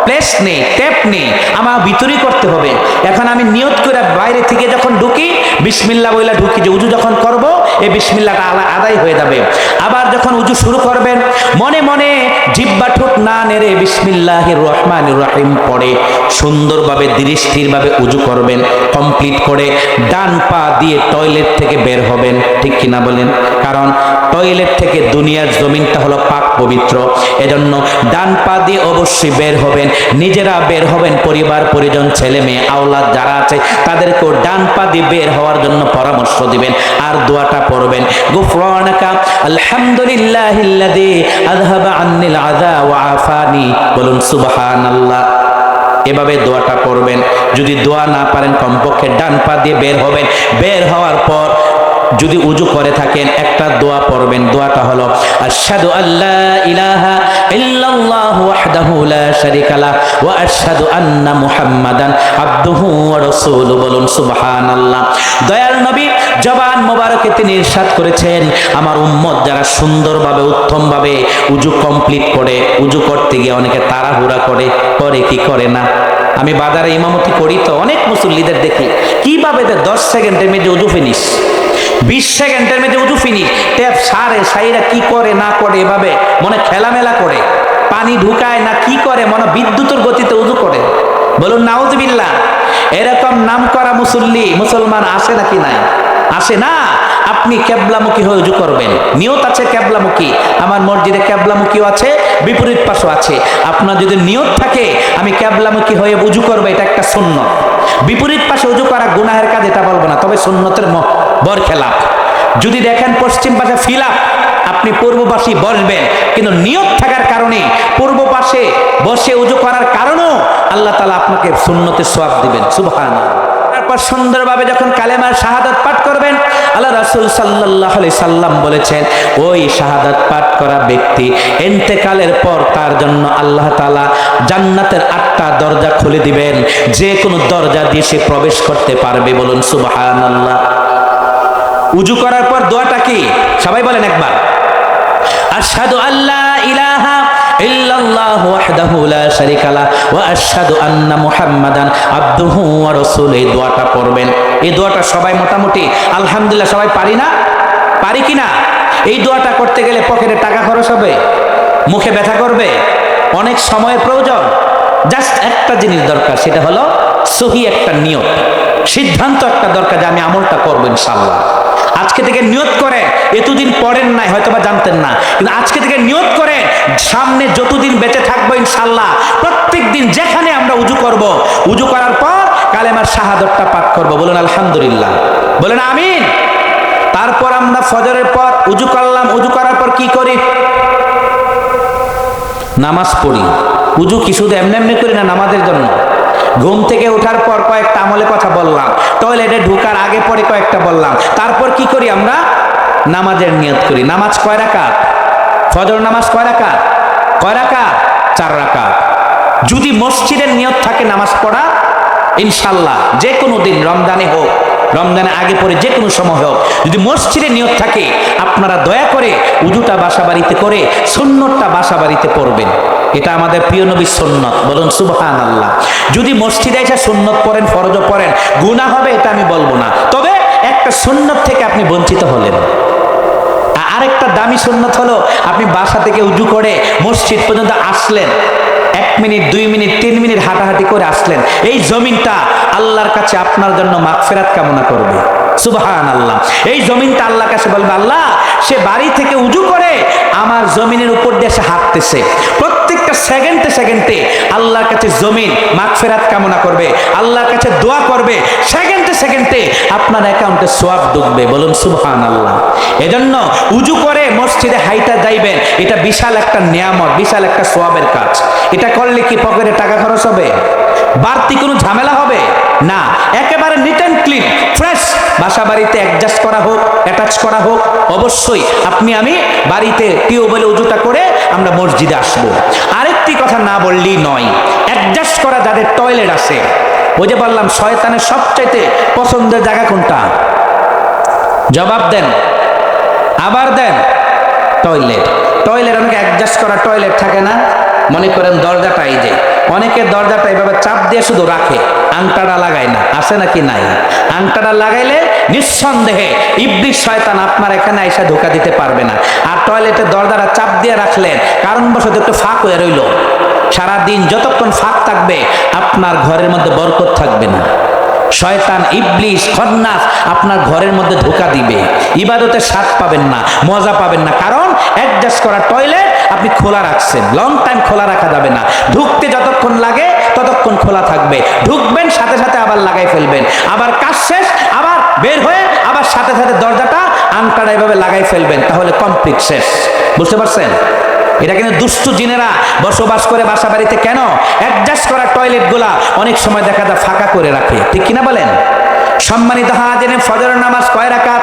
প্লেস নেই, ট্যাপ নেই, আমার ভিতরেই করতে হবে। এখন আমি নিয়ত করে বাইরে থেকে যখন ঢুকি, বিসমিল্লাহ বইলা ঢুকি, যে উজু যখন করব এই বিসমিল্লাহটা আদায় হয়ে যাবে। আবার যখন উজু শুরু করবেন, মনে মনে জিহ্বা ঠোঁট না নেড়ে বিসমিল্লাহির রহমানির রহিম পড়ে সুন্দরভাবে ধীরস্থিরভাবে উজু করবেন। কমপ্লিট করে ডান পা দিয়ে টয়লেট থেকে বের হবেন, ঠিক কিনা বলেন? কারণ টয়লেট থেকে দুনিয়ার জমিনটা হলো পাক পবিত্র, এজন্য ডান পা দিয়ে অবশ্যই বের হবেন। নিজেরা বের হবেন, পরিবার পরিজন ছেলে মেয়ে আওলাদ যারা আছে তাদেরকেও ডান পা দিয়ে বের হওয়ার জন্য পরামর্শ দিবেন। আর দোয়াটা পড়বেন, গুফরানাকা আলহামদুলিল্লাহিল্লাযী আযহাবা আন্নিল আযা ওয়া আফানি, বলুন সুবহানাল্লাহ। এভাবে দোয়াটা পড়বেন। যদি দোয়া না পারেন, কমপক্ষে ডান পা দিয়ে বের হবেন। বের হওয়ার পর যদি উজু করে থাকেন, একটা দোয়া পড়বেন। দোয়াটা হলো আশহাদু আল্লা ইলাহা ইল্লাল্লাহু ওয়াহদাহু লা শারীকা লাহু ওয়া আশহাদু আন্না মুহাম্মাদান আবদুহু ওয়া রাসূলুহু, বলুন সুবহানাল্লাহ। দয়াল নবী জবান মোবারকে তিনি ইরশাদ করেছেন, আমার উম্মত যারা সুন্দরভাবে উত্তমভাবে উজু কমপ্লিট করে, উজু করতে গিয়ে অনেকে তাড়াহুড়া করে কি করে না। আমি বাজারে ইমামতি করি, তো অনেক মুসল্লিদের দেখি কিভাবে 10 সেকেন্ডের মধ্যে উজু ফিনিশ, 20 সেকেন্ডের মধ্যে উজু ফিনিশ, ট্যাপ সাইরা কি করে না করে, এভাবে মনে খেলামেলা করে, পানি ঢুকায় না কি করে, মনে বিদ্যুতের গতিতে উজু করে, বলুন নাউজুবিল্লাহ। এরকম নাম করা মুসলমান আসে নাকি? নাই, আসে না। আপনি কেবলামুখী হয়ে উজু করবেন, নিয়ত আছে কেবলামুখী, আমার মসজিদে কেবলামুখীও আছে, বিপরীত পাশও আছে। আপনার যদি নিয়ত থাকে আমি কেবলামুখী হয়ে উজু করবো, এটা একটা সুন্নত। বিপরীত পাশে উজু করা গুনাহের কাজ, এটা বলবো না, তবে সুন্নতের বরখেলাপ। যদি দেখেন পশ্চিম পাশে ফিলাপ, আপনি পূর্ব পাশে বসবেন, কিন্তু নিয়ত থাকার কারণে পূর্ব পাশে বসে উজু করার কারণেও আল্লাহ তাআলা আপনাকে সুন্নতের সওয়াব দিবেন, সুবহানাল্লাহ। তারপর সুন্দরভাবে যখন কালেমার শাহাদাত পাঠ করবেন, আল্লাহ রাসূল সাল্লাল্লাহু আলাইহি সাল্লাম বলেছেন, ওই শাহাদাত পাঠ করা ব্যক্তি ইন্তেকালের পর তার জন্য আল্লাহ তাআলা জান্নাতের 8টা দরজা খুলে দিবেন, যে কোনো দরজা দিয়ে সে প্রবেশ করতে পারবে, বলুন সুবহানাল্লাহ। উজু করার পর দোয়াটা কি? সবাই বলেন একবার, আশহাদু আল্লা ইলাহা ইল্লাল্লাহু ওয়াহদাহু লা শারীকা লাহু ওয়া আশহাদু আন্না মুহাম্মাদান আবদুহু ওয়া রাসূলুহু। এই দোয়াটা পড়বেন। এই দোয়াটা সবাই মোটামুটি আলহামদুলিল্লাহ সবাই পারি না? পারি কিনা? এই দোয়াটা করতে গেলে পকেটে টাকা খরচ হবে, মুখে ব্যথা করবে, অনেক সময়ের প্রয়োজন। জাস্ট একটা জিনিস দরকার, সেটা হলো সহি একটা নিয়ত, সিদ্ধান্ত একটা দরকার যে আমি আমলটা করবো ইনশাআল্লাহ। আজকে থেকে নিয়ত করে, এতদিন পড়েন নাই হয়তো বা জানতেন না, কিন্তু আজকে থেকে নিয়ত করে সামনে যতদিন বেঁচে থাকবো ইনশাআল্লাহ প্রত্যেক দিন যেখানে আমরা উজু করব, উজু করার পর কালেমার শাহাদাতটা পাঠ করব, বলুন আলহামদুলিল্লাহ, বলেন আমিন। তারপর আমরা ফজরের পর উজু করলাম, উজু করার পর কি করি? নামাজ পড়ি। উজু কি শুধু এমনি এমনি করি না, নামাজের জন্য। ঘুম থেকে ওঠার পর কয়েকটা আমলে কথা বললাম, টয়লেটে ঢোকার আগে পরে কয়েকটা বললাম, তারপর কি করি আমরা? নামাজের নিয়ত করি। নামাজ কয় রাকাত? ফজর নামাজ কয় রাকাত? কয় রাকাত? 4 রাকাত। যদি মসজিদের নিয়ত থাকে নামাজ পড়া, ইনশাল্লাহ যে কোনো দিন, রমজানে হোক, রমজানের আগে পরে যে কোনো সময় হোক, যদি মসজিদের নিয়ত থাকে, আপনারা দয়া করে উজুটা বাসা বাড়িতে করে সুন্নতটা বাসা বাড়িতে পড়বেন। এটা আমাদের প্রিয় নবীর সুন্নত, বলুন সুবহানাল্লাহ। যদি মসজিদে এসে সুন্নত পড়েন, ফরজও পড়েন, গুনাহ হবে এটা আমি বলবো না, তবে একটা সুন্নত থেকে আপনি বঞ্চিত হলেন। আরেকটা দামি সুন্নত হলো, আপনি বাসা থেকে উজু করে মসজিদ পর্যন্ত আসলেন, 1 মিনিট 2 মিনিট 3 মিনিট হাঁটাহাঁটি করে আসলেন, এই জমিনটা আল্লাহর কাছে আপনার জন্য মাগফিরাত কামনা করবে। সুবহানাল্লাহ। এই জমিনটা আল্লাহর কাছে বলবে, আল্লাহ সে বাড়ি থেকে উজু করে আমার জমিনের উপর দিয়ে সে হাঁটতেছে, প্রত্যেকটা সেকেন্ডে সেকেন্ডে আল্লাহর কাছে জমিন মাগফিরাত কামনা করবে, আল্লাহর কাছে দোয়া করবে, সেকেন্ডে সেকেন্ডে আপনার অ্যাকাউন্টে সওয়াব ঢুকবে, বলুন সুবহানাল্লাহ। এজন্য উজু করে মসজিদে হাইটা যাইবেন, এটা বিশাল একটা নিয়ামত, বিশাল একটা সওয়াবের কাজ। এটা করলে কি পকেটে টাকা খরচ হবে? বাড়তি কোনো ঝামেলা হবে না, একেবারে নিট অ্যান্ড ক্লিন ফ্রেশ। বাসা বাড়িতে অ্যাডজাস্ট করা হোক, অ্যাটাচ করা হোক, অবশ্যই আপনি আমি বাড়িতে টিউবওয়েলে উজুটা করে আমরা মসজিদে আসব। আরেকটি কথা না বললেই নয়, অ্যাডজাস্ট করা যাদের টয়লেট আছে, ওই যে বললাম শয়তানের সবচাইতে পছন্দের জায়গা কোনটা? জবাব দেন, আবার দেন। টয়লেট। টয়লেট অনেকে অ্যাডজাস্ট করা টয়লেট থাকে না, মনে করেন দরজাটা এই যে, অনেকের দরজাটা এইভাবে চাপ দিয়ে শুধু রাখে, আংটাটা লাগায় না, আছে নাকি নাই? আংটাটা লাগাইলে নিঃসন্দেহে ইবলিস শয়তান আপনার এখানে আইসা ধোকা দিতে পারবে না। আর টয়লেটের দরজাটা চাপ দিয়ে রাখলেন, কারণবশত একটু ফাঁক হয়ে রইল, সারাদিন যতক্ষণ ফাঁক থাকবে আপনার ঘরের মধ্যে বরকত থাকবে না। শয়তান ইবলিস খন্নাস আপনার ঘরের মধ্যে ধোকা দিবে, ইবাদতের স্বাদ পাবেন না, মজা পাবেন না, কারণ অ্যাডজাস্ট করা টয়লেট আপনি খোলা রাখছেন। লং টাইম খোলা রাখা যাবে না, ঢুকতে যতক্ষণ লাগে ততক্ষণ খোলা থাকবে, ঢুকবেন সাথে সাথে আবার লাগাই ফেলবেন, আবার কাজ শেষ আবার বের হয়ে আবার সাথে সাথে দরজাটা আংটাটা এভাবে লাগাই ফেলবেন, তাহলে কমপ্লিট শেষ। বুঝতে পারছেন? এটা কিন্তু দুষ্টু জিনেরা বসবাস করে বাসা বাড়িতে। কেন? অ্যাডজাস্ট করা টয়লেট গুলা অনেক সময় দেখা যায় ফাঁকা করে রাখে, ঠিক কিনা বলেন? সম্মানিত হাজিরিন, ফজরের নামাজ কয় রাকাত?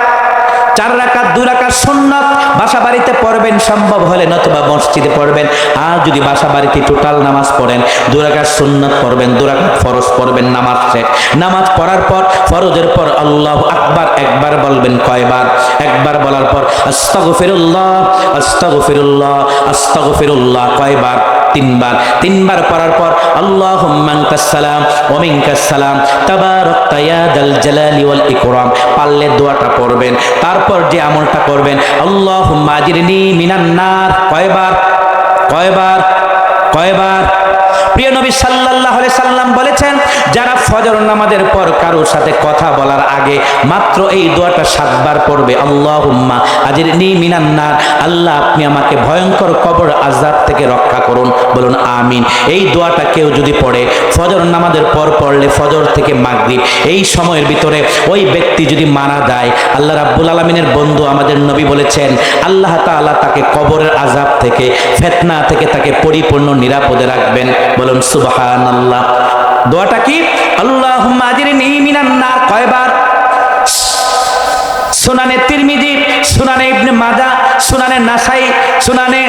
4 রাকাত, 2 রাকাত সুন্নত বাসা বাড়িতে পড়বেন সম্ভব হলে, নতুবা মসজিদে পড়বেন। আর যদি বাসা বাড়িতে টোটাল নামাজ পড়েন, 2 রাকাত সুন্নত পড়বেন, 2 রাকাত ফরজ পড়বেন। নামাজ শেষ, নামাজ পড়ার পর ফরজের পর আল্লাহু আকবার একবার বলবেন। কয়বার? একবার বলার পর আস্তাগফিরুল্লাহ আস্তাগফিরুল্লাহ আস্তাগফিরুল্লাহ কয়বার? 3 বার। 3 বার পড়ার পর আল্লাহুম্মা আনতাস সালাম ওয়া মিনকাস সালাম তাবারাকতা ইয়া যাল জালালি ওয়াল ইকরাম, পারলে দোয়াটা পড়বেন। তারপর যে আমলটা করবেন, আল্লাহুম্মা আজিরনি মিনান নার। কয়বার? কয়বার? কয়বার? প্রিয় নবী সাল্লাল্লাহু আলাইহি সাল্লাম বলেছেন, যারা ফজর নামাজের পর কারোর সাথে কথা বলার আগে মাত্র এই দোয়াটা 7 বার পড়বে, আল্লাহুম্মা আজিরনি মিনান নার, আল্লাহ আপনি আমাকে ভয়ঙ্কর কবর আযাব থেকে রক্ষা করুন, বলুন আমিন। এই দোয়াটা কেউ যদি পড়ে ফজর নামাজের পর পড়লে, ফজর থেকে মাগরিব এই সময়ের ভিতরে ওই ব্যক্তি যদি মারা যায়, আল্লাহ রাব্বুল আলামিনের বন্ধু আমাদের নবী বলেছেন, আল্লাহ তাআলা তাকে কবরের আযাব থেকে, ফিতনা থেকে তাকে পরিপূর্ণ নিরাপদে রাখবেন, বলুন সুবহানাল্লাহ। দোয়াটা কি? আল্লাহুম্মা আজিরনি মিনান নার। কয়বার? সুনানে তিরমিজি, সুনানে ইবনে মাজাহ, সুনানে নাসাই, সুনানে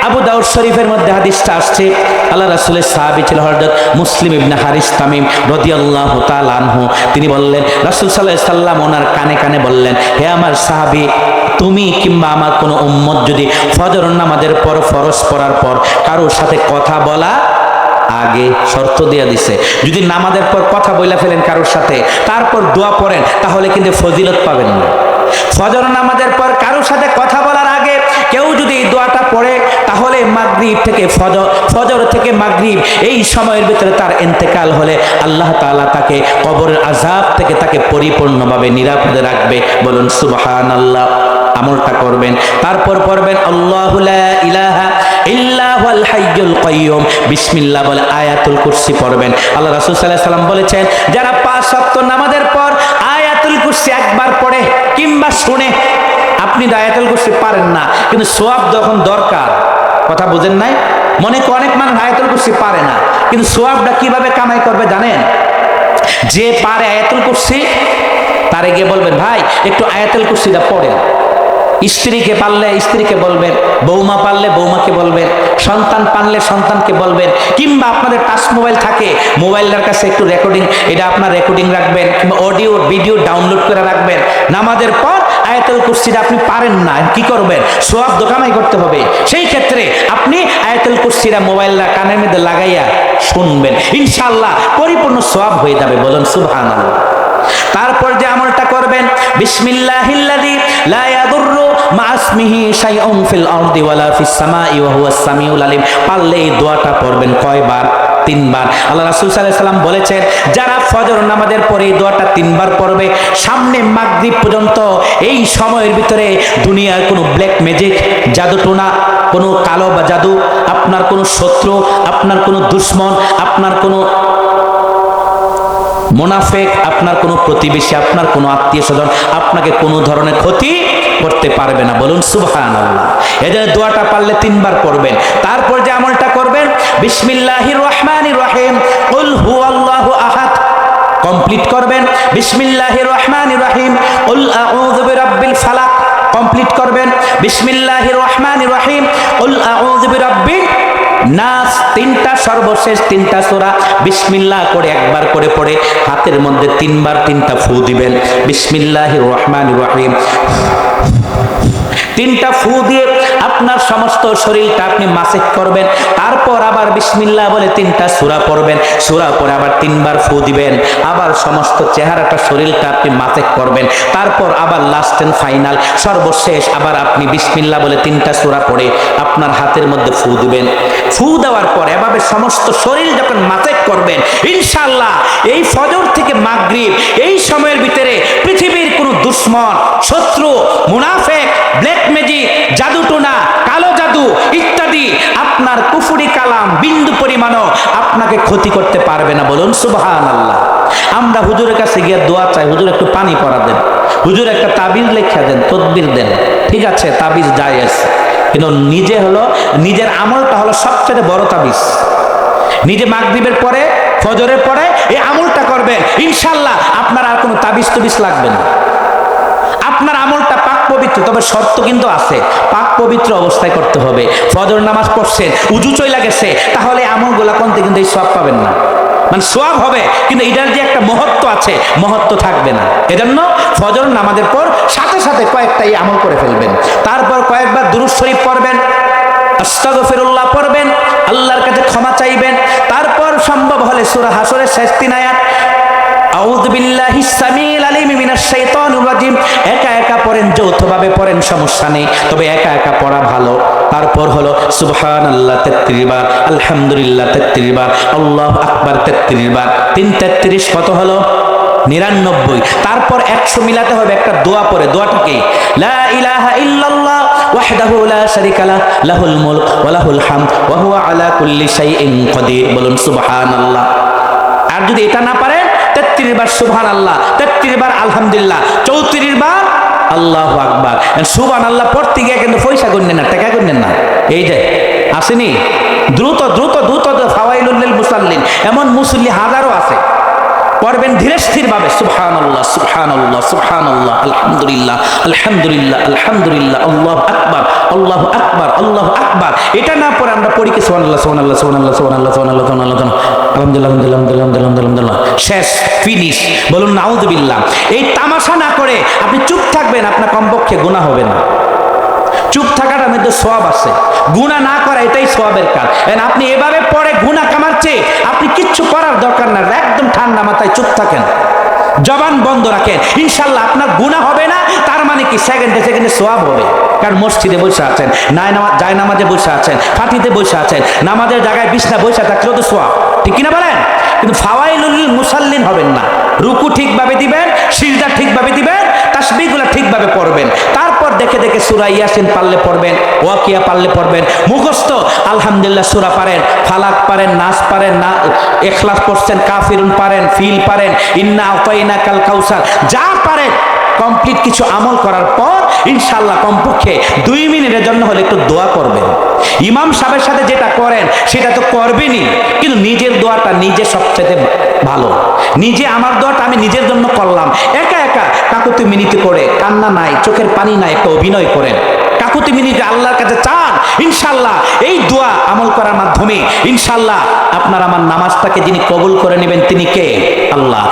আবু দাউদ শরীফের মধ্যে হাদিসটা আসছে। আল্লাহ রাসূলের সাহাবী ছিল হযরত মুসলিম ইবনে হারিস তামিম রাদিয়াল্লাহু তাআলা আনহু। তিনি বললেন, রাসূল সাল্লাল্লাহু আলাইহি সাল্লাম ওনার কানে কানে বললেন, হে আমার সাহাবী, তুমি কিংবা আমার কোনো উম্মত যদি ফজর নামাজের পর, ফরজ পড়ার পর কারোর সাথে কথা বলা আগে, শর্ত দিয়ে দিছে, যদি নামাজের পর কথা বইলা ফেলেন কারোর সাথে, তারপর দোয়া পড়েন, তাহলে কিন্তু ফজিলত পাবেন না। ফজর নামাজের পর কারোর সাথে কথা বলার আগে কেউ যদি এই দোয়াটা পড়ে, তাহলে মাগরিব থেকে ফজর, ফজর থেকে মাগরিব এই সময়ের ভিতরে তার ইন্তেকাল হলে আল্লাহ তাআলা তাকে কবরের আযাব থেকে তাকে পরিপূর্ণভাবে নিরাপদে রাখবে, বলুন সুবহানাল্লাহ। আমলটা করবেন, তারপর পড়বেন আল্লাহু লা ইলাহা ইল্লা হুয়াল হাইয়ুল কাইয়ুম, বিসমিল্লাহ বলে আয়াতুল কুরসি পড়বেন। আল্লাহ রাসূল সাল্লাল্লাহু আলাইহি সাল্লাম বলেছেন, যারা 5 ওয়াক্ত নামাজের পর আয়াতুল কুরসি একবার পড়ে কিংবা শুনে, আপনি আয়াতুল কুরসি পারেন না, কিন্তু সওয়াব যখন দরকার, কথা বুঝেন নাই? মনে করেন অনেক মানুষ আয়াতুল কুরসি পারে না, কিন্তু সোয়াবটা কিভাবে কামাই করবে জানেন? যে পারে আয়াতুল কুরসি তারে গিয়ে বলবেন, ভাই একটু আয়াতুল কুরসিটা পড়েন। স্ত্রীকে পারলে স্ত্রীকে বলবেন, বৌমা পারলে বৌমাকে বলবেন, সন্তান পারলে সন্তানকে বলবেন, কিংবা আপনাদের টাচ মোবাইল থাকে, মোবাইলের কাছে একটু রেকর্ডিং, এটা আপনার রেকর্ডিং রাখবেন, কিংবা অডিও ভিডিও ডাউনলোড করে রাখবেন। নামাজের পর আয়াতুল কুরসিটা আপনি পারেন না, কি করবেন? সোয়াব দোকামাই করতে হবে। সেই ক্ষেত্রে আপনি আয়াতুল কুরসিটা মোবাইলটা কানের মধ্যে লাগাইয়া শুনবেন, ইনশাআল্লাহ পরিপূর্ণ সোয়াব হয়ে যাবে। বলুন সুবহানাল্লাহ। তারপর যে আমলটা করবেন, বিসমিল্লাহিল্লাযী লা ইয়াদুররু মা ইসমিহি শাইউন ফিল আরদি ওয়ালা ফিস সামাই ওয়া হুয়াস সামিউল আলিম। পারলে এই দোয়াটা পড়বেন কয়বার? 3 বার। আল্লাহ রাসূল সাল্লাল্লাহু আলাইহি সাল্লাম বলেছেন, যারা ফজর নামাজের পরে এই দোয়াটা 3 বার পড়বে, সামনে মাগরিব পর্যন্ত এই সময়ের ভিতরে দুনিয়ার কোনো ব্ল্যাক ম্যাজিক, জাদুটোনা, কোনো কালো বা জাদু, আপনার কোনো শত্রু, আপনার কোনো দুশমন, আপনার কোনো মুনাফিক, আপনার কোনো প্রতিবেশী, আপনার কোনো আত্মীয় স্বজন আপনাকে কোনো ধরনের ক্ষতি করতে পারবে না। বলুন সুবহানাল্লাহ। এজন্য দোয়াটা পারলে 3 বার পড়বেন। তারপর যে আমলটা করবেন, বিসমিল্লাহির রহমানির রহিম কুল হুয়াল্লাহু আহাদ কমপ্লিট করবেন। বিসমিল্লাহির রহমানির রহিম কুল আউযু বিরাব্বিল ফালাক কমপ্লিট করবেন। বিসমিল্লাহির রহমানির রহিম কুল আউযু বিরাব্বিন নাস, 3টা সর্বশেষ 3টা সূরা বিসমিল্লাহ করে একবার করে পড়ে হাতের মধ্যে 3 বার 3টা ফু দিবেন। বিসমিল্লাহির রহমানির রহিম 3টা ফু দিয়ে আপনার সমস্ত শরীরটা আপনি মাসেক করবেন। তারপর আবার বিসমিল্লাহ বলে 3টা সূরা পড়বেন, সূরা পরে আবার 3 বার ফু দিবেন, আবার সমস্ত চেহারাটা শরীরটা আপনি মাসেক করবেন। তারপর আবার লাস্ট এন্ড ফাইনাল সর্বশেষ আবার আপনি বিসমিল্লাহ বলে 3টা সূরা পড়ে আপনার হাতের মধ্যে ফু দিবেন। ফু দেওয়ার পর এভাবে সমস্ত শরীর যখন মাসেক করবেন, ইনশাআল্লাহ এই ফজর থেকে মাগরিব এই সময়ের ভিতরে পৃথিবীর কোনো দুশমন, শত্রু, মুনাফিক, ব্ল্যাক ম্যাজিক, জাদুটোনা, কালো জাদু ইত্যাদি আপনার কুফরি কালাম বিন্দু পরিমাণও আপনাকে ক্ষতি করতে পারবে না। বলুন সুবহানাল্লাহ। আমরা হুজুরের কাছে গিয়ে দোয়া চাই, হুজুর একটু পানি পড়া দেন, হুজুর একটা তাবিজ লেখা দেন, তদবির দেন, ঠিক আছে তাবিজ জায়েজ, কিন্তু নিজের আমলটা হলো সবচেয়ে বড় তাবিজ। নিজে মাগরিবের পরে ফজরের পরে এই আমলটা করবেন, ইনশাআল্লাহ আপনার আর কোনো তাবিজ তবিজ লাগবে না। আপনার আমলটা পাক পবিত্র, তবে শর্ত কিন্তু আছে, পাক পবিত্র অবস্থায় করতে হবে। ফজর নামাজ পড়ছেন, উজু চইলা গেছে, তাহলে আমলগুলা করতে কিন্তু এই সওয়াব পাবেন না। মানে সওয়াব হবে কিন্তু এটার যে একটা মহত্ব আছে, মহত্ব থাকবে না। এজন্য ফজর নামাজের পর সাথে সাথে কয়েকটা এই আমল করে ফেলবেন। তারপর কয়েকবার দুরূদ শরীফ পড়বেন, আস্তাগফিরুল্লাহ পড়বেন, আল্লাহর কাছে ক্ষমা চাইবেন। তারপর সম্ভব হলে সূরা হাসরের শেষ 3 আয়াত আউযু বিল্লাহিস সামিউল আলিম মিনাশ শাইতানির রাজিম একা একা পড়েন, যৌথভাবে পড়েন, সমস্যা নেই, তবে একা একা পড়া ভালো। তারপর হলো সুবহানাল্লাহ 33 বার, আলহামদুলিল্লাহ 33 বার, আল্লাহু আকবার 33 বার, 3 33 কত হলো? 99। তারপর 100 মিলাতে হবে একটা দোয়া পড়ে। দোয়াটা কি? লা ইলাহা ইল্লাল্লাহ ওয়াহদাহু লা শারীকা লাহু লাহুল মুলক ওয়া লাহুল হামদ ওয়া হুয়া আলা কুল্লি শাইইন কাদির। বলুন সুবহানাল্লাহ। আর যদি এটা না পারেন 33 বার সুবহানাল্লাহ, 33 বার আলহামদুলিল্লাহ, 34 বার আল্লাহু আকবার। সুবহানাল্লাহ পড়তে গিয়ে কিন্তু পয়সা গুনলেন না, টাকা গুনলেন না। এই যে আসেনি দ্রুত দ্রুত দ্রুত ফাওয়াইলুল লিল মুসাল্লিন, এমন মুসল্লি হাজারো আছে। পড়বেন ধীরে স্থির ভাবে, সুবহানাল্লাহ সুবহানাল্লাহ সুবহানাল্লাহ, আলহামদুলিল্লাহ আলহামদুলিল্লাহ আলহামদুলিল্লাহ, আল্লাহু আকবার আল্লাহু আকবার আল্লাহু আকবার। এটা না পড়ে আমরা পড়ি কি সুবহানাল্লাহ সুবহানাল্লাহ সুবহানাল্লাহ সুবহানাল্লাহ সুবহানাল্লাহ সুবহানাল্লাহ, আলহামদুলিল্লাহ আলহামদুলিল্লাহ আলহামদুলিল্লাহ, শেষ, ফিনিশ। বলুন নাউযুবিল্লাহ। এই তামাশা না করে আপনি চুপ থাকবেন, আপনার কমপক্ষে গুনাহ হবে না। চুপ থাকাটার মধ্যে সওয়াব আছে, গুনাহ না করা এটাই সওয়াবের কাজ। আপনি এভাবে পড়ে গুনাহ কামাচ্ছে, আপনি কিচ্ছু করার দরকার না, একদম ঠান্ডা মাথায় চুপ থাকেন, জবান বন্ধ রাখেন, ইনশাআল্লাহ আপনার গুনাহ হবে না। তার মানে কি সেকেন্ডে সেকেন্ডে সওয়াব হবে। কারণ মসজিদে বসে আছেন, জায় নামাজে বসে আছেন, ফাটিতে বসে আছেন, নামাজের জায়গায় বিছনা বসে থাকলেও তো সওয়াব, ঠিক কিনা বলেন? কিন্তু ফাওয়াইলুল মুসাল্লিন হবেন না। রুকু ঠিকভাবে দিবেন, সিজদা ঠিকভাবে দিবেন, তাসবিহগুলো ঠিকভাবে পড়বেন। তারপর দেখে দেখে সূরা ইয়াসিন পারলে পড়বেন, ওয়াকিয়া পারলে পড়বেন, মুখস্থ আলহামদুলিল্লাহ সূরা পারেন, ফালাক পারেন, নাস পারেন, না ইখলাস পড়ছেন, কাফিরুন পারেন, ফিল পারেন, ইন্না আতাইনাকাল কাউসার, যা পারেন কমপ্লিট কিছু আমল করার পর ইনশাআল্লাহ কমপক্ষে 2 মিনিটের জন্য হলে একটু দোয়া করবেন। ইমাম সাহেবের সাথে যেটা করেন সেটা তো করবেনই, কিন্তু নিজের দোয়াটা নিজে সবচেয়ে ভালো। নিজে আমার দোয়াটা আমি নিজের জন্য করলাম, একা একা কাকুতি মিনতি করে, কান্না নাই, চোখের পানি নাই, একটা অভিনয় করেন, কাকুতি মিনতি আল্লাহর কাছে চান। ইনশাল্লাহ এই দোয়া আমল করার মাধ্যমে ইনশাল্লাহ আপনার আমার নামাজটাকে যিনি কবুল করে নেবেন তিনি কে? আল্লাহ।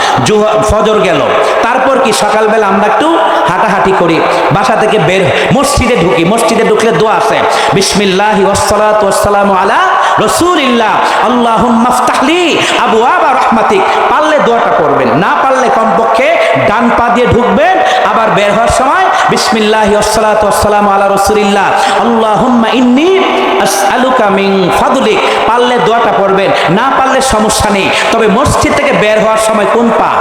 ফজর গেল, তারপর কি সকালবেলা আমরা একটু হাঁটাহাঁটি করি, বাসা থেকে বের মসজিদে ঢুকি, মসজিদে ঢুকলে দোয়া আছে, বিসমিল্লাহি ওয়াসসালাতু ওয়াসসালামু আলা রাসূলিল্লাহ আল্লাহুম্মা ইফতাহলি আবওয়াবা রাহমাতিক। পারলে দোয়াটা পড়বেন, না পারলে কমপক্ষে ডান পা দিয়ে ঢুকবেন, আবার বের হওয়ার সময় বিসমিল্লাহি ওয়াসসালাতু ওয়াসসালামু আলা রাসূলিল্লাহ আল্লাহুম্মা ইন্নী আসআলুকা মিন ফাদলিক। পারলে দোয়াটা পড়বেন, না পারলে সমস্যা নেই, তবে মসজিদ থেকে বের হওয়ার সময় কোন পা?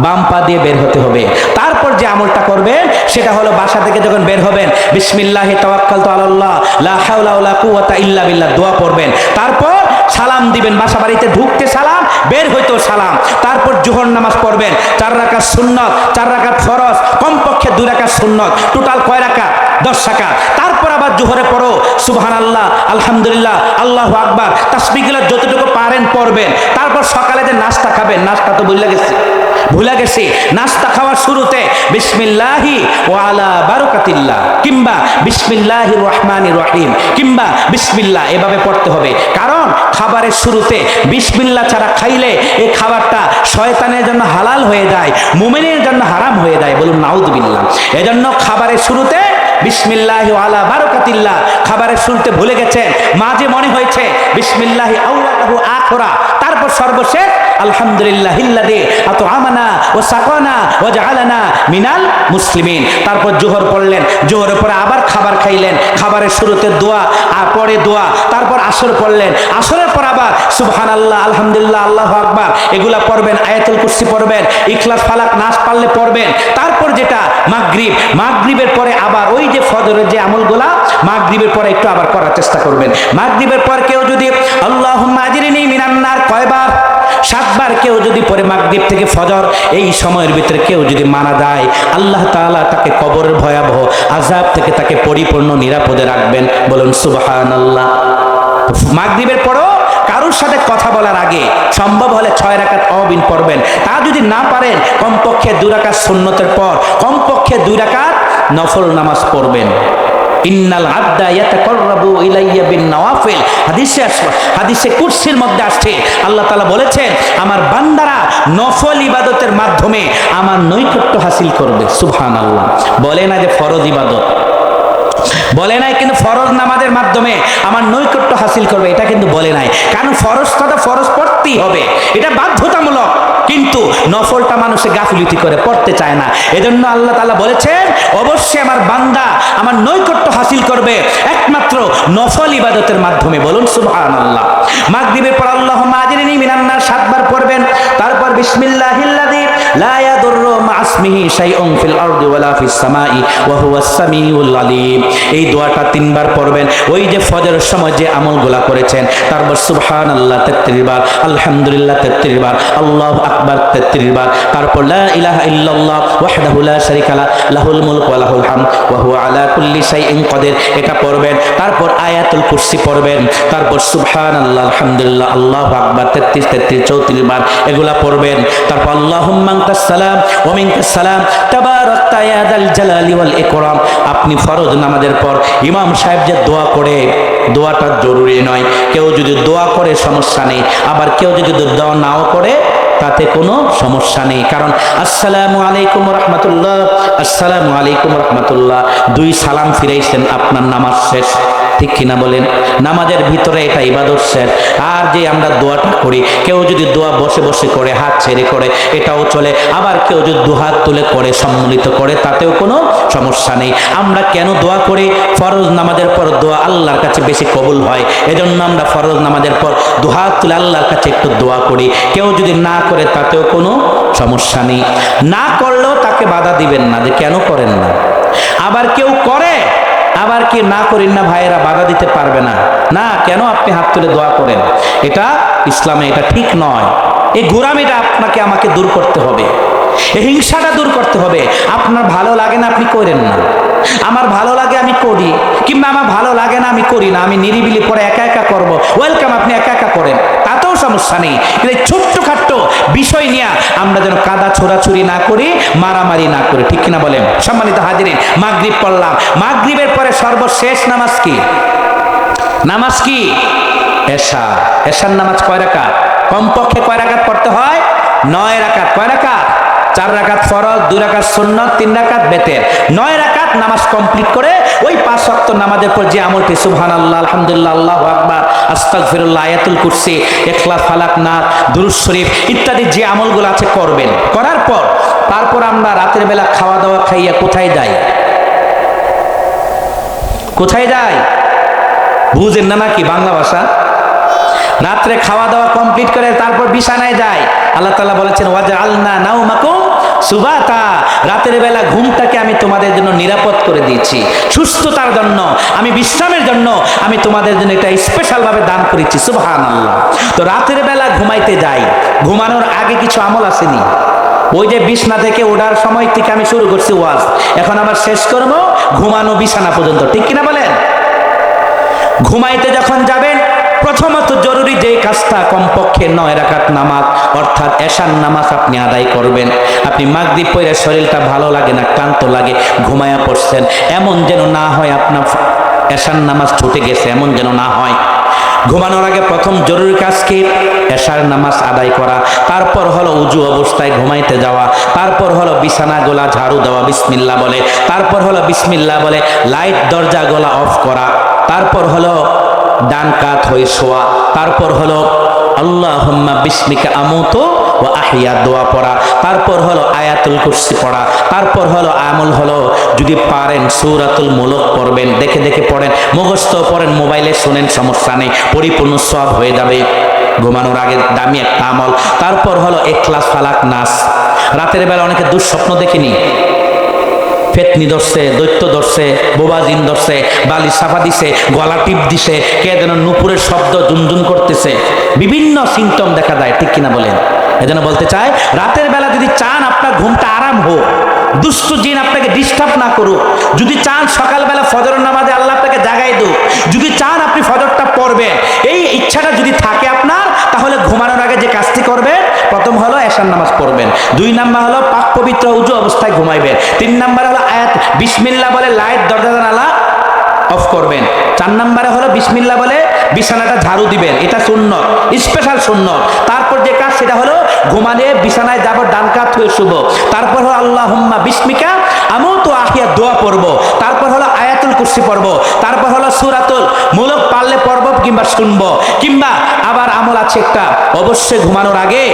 বাম পা দিয়ে বের হতে হবে। তারপর যে আমলটা করবেন সেটা হলো বাসা থেকে যখন বের হবেন বিসমিল্লাহি তাওয়াক্কালতু আলাল্লাহ লা হাওলা ওয়ালা কুওয়াতা ইল্লা বিল্লাহ দোয়া পড়বেন। তারপর সালাম দিবেন, বাসা বাড়িতে ঢুকতে সালাম, বের হইতেও সালাম। তারপর জোহর নামাজ পড়বেন, 4 রাকাত সুন্নত, 4 রাকাত ফরজ, কমপক্ষে 2 রাকাত সুন্নত, টোটাল কয় রাকাত? 10 রাকাত। তারপর আবার জোহরে পড়ো সুবহানাল্লাহ, আলহামদুলিল্লাহ, আল্লাহু আকবার, তাসবিহগুলো যতটুকু পারেন পড়বেন। তারপর সকালে যে নাস্তা খাবেন, নাস্তা তো ভুলে গেছি, নাস্তা খাওয়ার শুরুতে বিসমিল্লাহি ওয়া আলা বারাকাতিল্লাহ কিংবা বিসমিল্লাহির রহমানির রহিম কিংবা বিসমিল্লাহ এভাবে পড়তে হবে। কারণ খাবারের শুরুতে বিসমিল্লাহ ছাড়া খাইলে এই খাবারটা শয়তানের জন্য হালাল হয়ে যায়, মুমিনের জন্য হারাম হয়ে যায়, বলুন নাউযুবিল্লাহ। এজন্য খাবারের শুরুতে বিসমিল্লাহি ওয়া আলা বারাকাতিল্লাহ, খাবারের শুরুতে ভুলে গেছেন, মাঝে মনে হয়েছে বিসমিল্লাহি আউলাহু আখরা, তারপর সর্বশেষ আলহামদুলিল্লাহিল্লাযী আত'আমানা ওয়া সাকানা ওয়া জাআলানা মিনাল মুসলিমিন। তারপর জোহর পড়লেন, জোহরের পরে আবার খাবার খাইলেন, খাবারের শুরুতে দোয়া আর পরে দোয়া। তারপর আসর পড়লেন, আসরের পর আবার সুবহানাল্লাহ, আলহামদুলিল্লাহ, আল্লাহু আকবার এগুলা পড়বেন, আয়াতুল কুরসি পড়বেন, ইখলাস ফালাক নাস পারলে পড়বেন। তারপর যেটা মাগরিব, মাগরিবের পরে আবার ওই যে ফজরের যে আমলগুলা মাগরিবের পরে একটু আবার করার চেষ্টা করবেন। মাগরিবের পর কেউ যদি আল্লাহুম্মা আজরিনি মিনান নার কয়বার? 7 বার কেউ যদি পরে মাগরিব থেকে ফজর এই সময়ের ভিতরে কেউ যদি মারা যায়, আল্লাহ তাআলা তাকে কবরের ভয়াবহ আযাব থেকে তাকে পরিপূর্ণ নিরাপদে রাখবেন, বলুন সুবহানাল্লাহ। মাগরিবের পরও কারোর সাথে কথা বলার আগে সম্ভব হলে 6 রাকাত অবিন পড়বেন। তা যদি না পারেন কমপক্ষে 2 রাকাত সুন্নতের পর কমপক্ষে 2 রাকাত নফল নামাজ পড়বেন। ইন্নাল আবদা ইয়াতাকাররাবু ইলাইয়া বিন নওয়াফিল, হাদিসে কুরসির মধ্যে আসছে, আল্লাহ তাআলা বলেছেন আমার বান্দারা নফল ইবাদতের মাধ্যমে আমার নৈকট্য হাসিল করবে। সুবহানাল্লাহ। বলে না যে ফরজ ইবাদত, বলে নাই কিন্তু ফরজ নামাজের মাধ্যমে আমার নৈকট্য হাসিল করবে, এটা কিন্তু বলে নাই। কারণ ফরজটা তো ফরজ পড়তেই হবে, এটা বাধ্যতামূলক, কিন্তু নফলটা মানুষে গাফিলতি করে পড়তে চায় না। এজন্য আল্লাহ তাআলা বলেছেন অবশ্যই আমার বান্দা আমার নৈকট্য হাসিল করবে একমাত্র নফল ইবাদতের মাধ্যমে, বলুন সুবহানাল্লাহ। মাগরিবের পর আল্লাহুম্মা আজরিনি মিনান নার 7 বার পড়বেন। তারপর বিসমিল্লাহিল্লাযী লা ইয়াদুররু মা ইসমিহি শাইউন ফিল আরদি ওয়ালা ফিস সামাই ওয়া হুয়াস সামিউল আলীম। এই দোয়াটা 3 বার পড়বেন। ওই যে ফজরের সময় যে আমলগুলা করেছেন, তারপর সুবহানাল্লাহ 33 বার, আলহামদুলিল্লাহ 33 বার, আল্লাহু আকবার 33 বার, তারপর লা ইলাহা ইল্লাল্লাহ ওয়াহদাহু লা শারীকা লাহু লাহুল মুলকু ওয়া লাহুল হামদ ওয়া হুয়া আলা কুল্লি শাইইন কাদির, এটা পড়বেন। তারপর আয়াতুল কুরসি পড়বেন। তারপর সুবহানাল্লাহ, আলহামদুলিল্লাহ, আল্লাহু আকবার 33 33 34 বার এগুলা পড়বেন। তারপর আল্লাহুম্মা আনতাস সালাম ওয়া মিনকাস সালাম তাবারাকতা ইয়া যাল জালালি ওয়াল ইকরাম। আপনি ফরজ নামাজের পর ইমাম সাহেব যে দোয়া করে, দোয়াটা জরুরি নয়, কেউ যদি দোয়া করে সমস্যা নেই, আবার কেউ যদি দোয়া নাও করে তাতে কোনো সমস্যা নেই। কারণ আসসালামু আলাইকুম রাহমাতুল্লাহ, আসসালামু আলাইকুম রাহমাতুল্লাহ, 2 সালাম ফিরাইছেন, আপনার নামাজ শেষ। ঠিক কিনা বলেন? নামাজের ভিতরে এটা ইবাদত শেষ। আর যে আমরা দোয়াটা করি, কেউ যদি দোয়া বসে বসে করে, হাত ছেড়ে করে, এটাও চলে। আবার কেউ যদি 2 হাত তুলে করে, সম্মিলিত করে, তাতেও কোনো সমস্যা নেই। আমরা কেন দোয়া করি? ফরজ নামাজের পর দোয়া আল্লাহর কাছে বেশি কবুল হয়, এজন্য আমরা ফরজ নামাজের পর 2 হাত তুলে আল্লাহর কাছে একটু দোয়া করি। কেউ যদি না করে তাতেও কোনো সমস্যা নেই, না করলেও তাকে বাধা দিবেন না যে কেন করেন না। আবার কেউ করে, আবার কি না করেন না ভাইয়েরা, বাধা দিতে পারবে না, না কেন আপনি হাত তুলে দোয়া করেন, এটা ইসলামে এটা ঠিক নয়। এই গোঁড়ামিটা আপনাকে আমাকে দূর করতে হবে। এই হিংসাটা দূর করতে হবে। আপনার ভালো লাগে না, আপনি করেন না। আমার ভালো লাগে আমি করি, কিংবা আমার ভালো লাগে না আমি করি না, আমি নিরিবিলি পরে একা একা করব, ওয়েলকাম, আপনি একা একা করেন, তাতেও সমস্যা নেই। কিন্তু এই ছোট্টখাট্ট বিষয় নিয়ে আমরা যেন কাদা ছোড়াছুরি না করি, মারামারি না করি, ঠিক কিনা বলেন? সম্মানিত হাজিরিন, মাগরিব পড়লাম, মাগরিবের পরে সর্বশেষ নামাজ কি? নামাজ কি? এশা। এশার নামাজ কয় রাকাত? কমপক্ষে কয় রাকাত পড়তে হয়? 9 রাকাত। কয় রাকাত? 4 রাকাত ফরজ, 2 রাকাত সুন্নাত, 3 রাকাত বেতের। 9 রাকাত নামাজ কমপ্লিট করে ওই 5 ওয়াক্ত নামাজের পর যে আমলটি সুবহানাল্লাহ, আলহামদুলিল্লাহ, আল্লাহু আকবার, আস্তাগফিরুল্লাহ, আয়াতুল কুরসি, ইখলাস, ফালাক, নাস, দুরূদ শরীফ ইত্যাদি যে আমলগুলো আছে করবেন। করার পর তারপর আমরা রাতের বেলা খাওয়া দাওয়া খাইয়া কোথায় যাই? কোথায় যাই? বুঝেন না নাকি বাংলা ভাষা? রাত্রে খাওয়া দাওয়া কমপ্লিট করে তারপর বিছানায় যায়। আল্লাহ তাআলা বলেছেন ওয়াজআলনা নাওমাকুম সুবাতা, রাতের বেলা ঘুমটাকে আমি তোমাদের জন্য নিরাপদ করে দিয়েছি, সুস্থতার জন্য, আমি বিশ্রামের জন্য আমি তোমাদের জন্য এটা স্পেশাল ভাবে দান করেছি। সুবহানাল্লাহ। তো রাতের বেলা ঘুমাইতে যাই, ঘুমানোর আগে কিছু আমল আসেনি? ওই যে বিছানা থেকে ওঠার সময় থেকে আমি শুরু করছি ওয়াজ, এখন আবার শেষ করব ঘুমানো বিছানা পর্যন্ত, ঠিক কিনা বলেন? ঘুমাইতে যখন যাবেন প্রথমত জরুরি যে কাজটা, কমপক্ষে 9 রাকাত নামাজ অর্থাৎ এশার নামাজ আপনি আদায় করবেন। আপনি মাগরিব পড়ে শরীরটা ভালো লাগে না, ক্লান্ত লাগে, ঘুমায়া পড়ছেন, এমন যেন না হয় আপনার এশার নামাজ ছুটে গেছে, এমন যেন না হয়। ঘুমানোর আগে প্রথম জরুরি কাজ কি? এশার নামাজ আদায় করা। তারপর হলো উজু অবস্থায় ঘুমাইতে যাওয়া। তারপর হলো বিছানা গোলা ঝাড়ু দেওয়া বিসমিল্লাহ বলে। তারপর হলো বিসমিল্লাহ বলে লাইট দরজা গোলা অফ করা। তারপর হলো ডান কাত হয়ে শোয়া। তারপর হলো আল্লাহুম্মা বিসমিকা আমুতু ওয়া আহইয়া দোয়া পড়া। তারপর হলো আয়াতুল কুরসি পড়া। তারপর হলো আমল হলো যদি পারেন সূরাতুল মুলক পড়বেন, দেখে দেখে পড়েন, মুখস্থ পড়েন, মোবাইলে শুনেন, সমস্যা নেই, পরিপূর্ণ সওয়াব হয়ে যাবে। ঘুমানোর আগে দামি একটা আমল। তারপর হলো ইখলাস, ফালাক, নাস। রাতের বেলা অনেকে দুঃস্বপ্ন দেখেনি, ফেতনি ধরছে, দৈত্য ধরছে, বোবাজিন ধরছে, বালি সাফা দিছে, গলা টিপ দিছে, কে যেন নুপুরের শব্দ জুনজুন করতেছে, বিভিন্ন সিমটম দেখা যায়, ঠিক কিনা বলেন? এজন্য বলতে চাই, রাতের বেলা যদি চান আপনার ঘুমটা আরাম হোক, দুষ্ট জিন আপনাকে ডিস্টার্ব না করুক, যদি চান সকালবেলা ফজরের নামাজে আল্লাহ আপনাকে জাগাই দেব, যদি চান আপনি ফজরটা পড়বেন, এই ইচ্ছাটা যদি থাকে আপনার, তাহলে ঘুমানোর আগে যে কাজটি করবেন, প্রথম হলো এশার নামাজ পড়বেন, 2 নাম্বার হলো পাক পবিত্র উজু অবস্থায় ঘুমাইবেন, 3 নাম্বার হলো আয়াত বিসমিল্লাহ বলে লাইট দরজা জানালা অফ করবেন, 4 নাম্বারে হলো বিসমিল্লাহ বলে বিছানাটা ঝাড়ু দিবেন, এটা সুন্নত, স্পেশাল সুন্নত। তারপর যে কাজ সেটা হলো ঘুমালে বিছানায় যাব, ডান কাত হয়ে শুব। তারপর হলো আল্লাহুম্মা বিসমিকা আমুতু ওয়া আহইয়া দোয়া পড়ব। তারপর হলো আয়াতুল কুরসি পড়ব। তারপর হলো সূরাতুল মুলক পারলে পড়ব কিংবা শুনবো, কিংবা আবার আমল আছে একটা, অবশ্যই ঘুমানোর আগে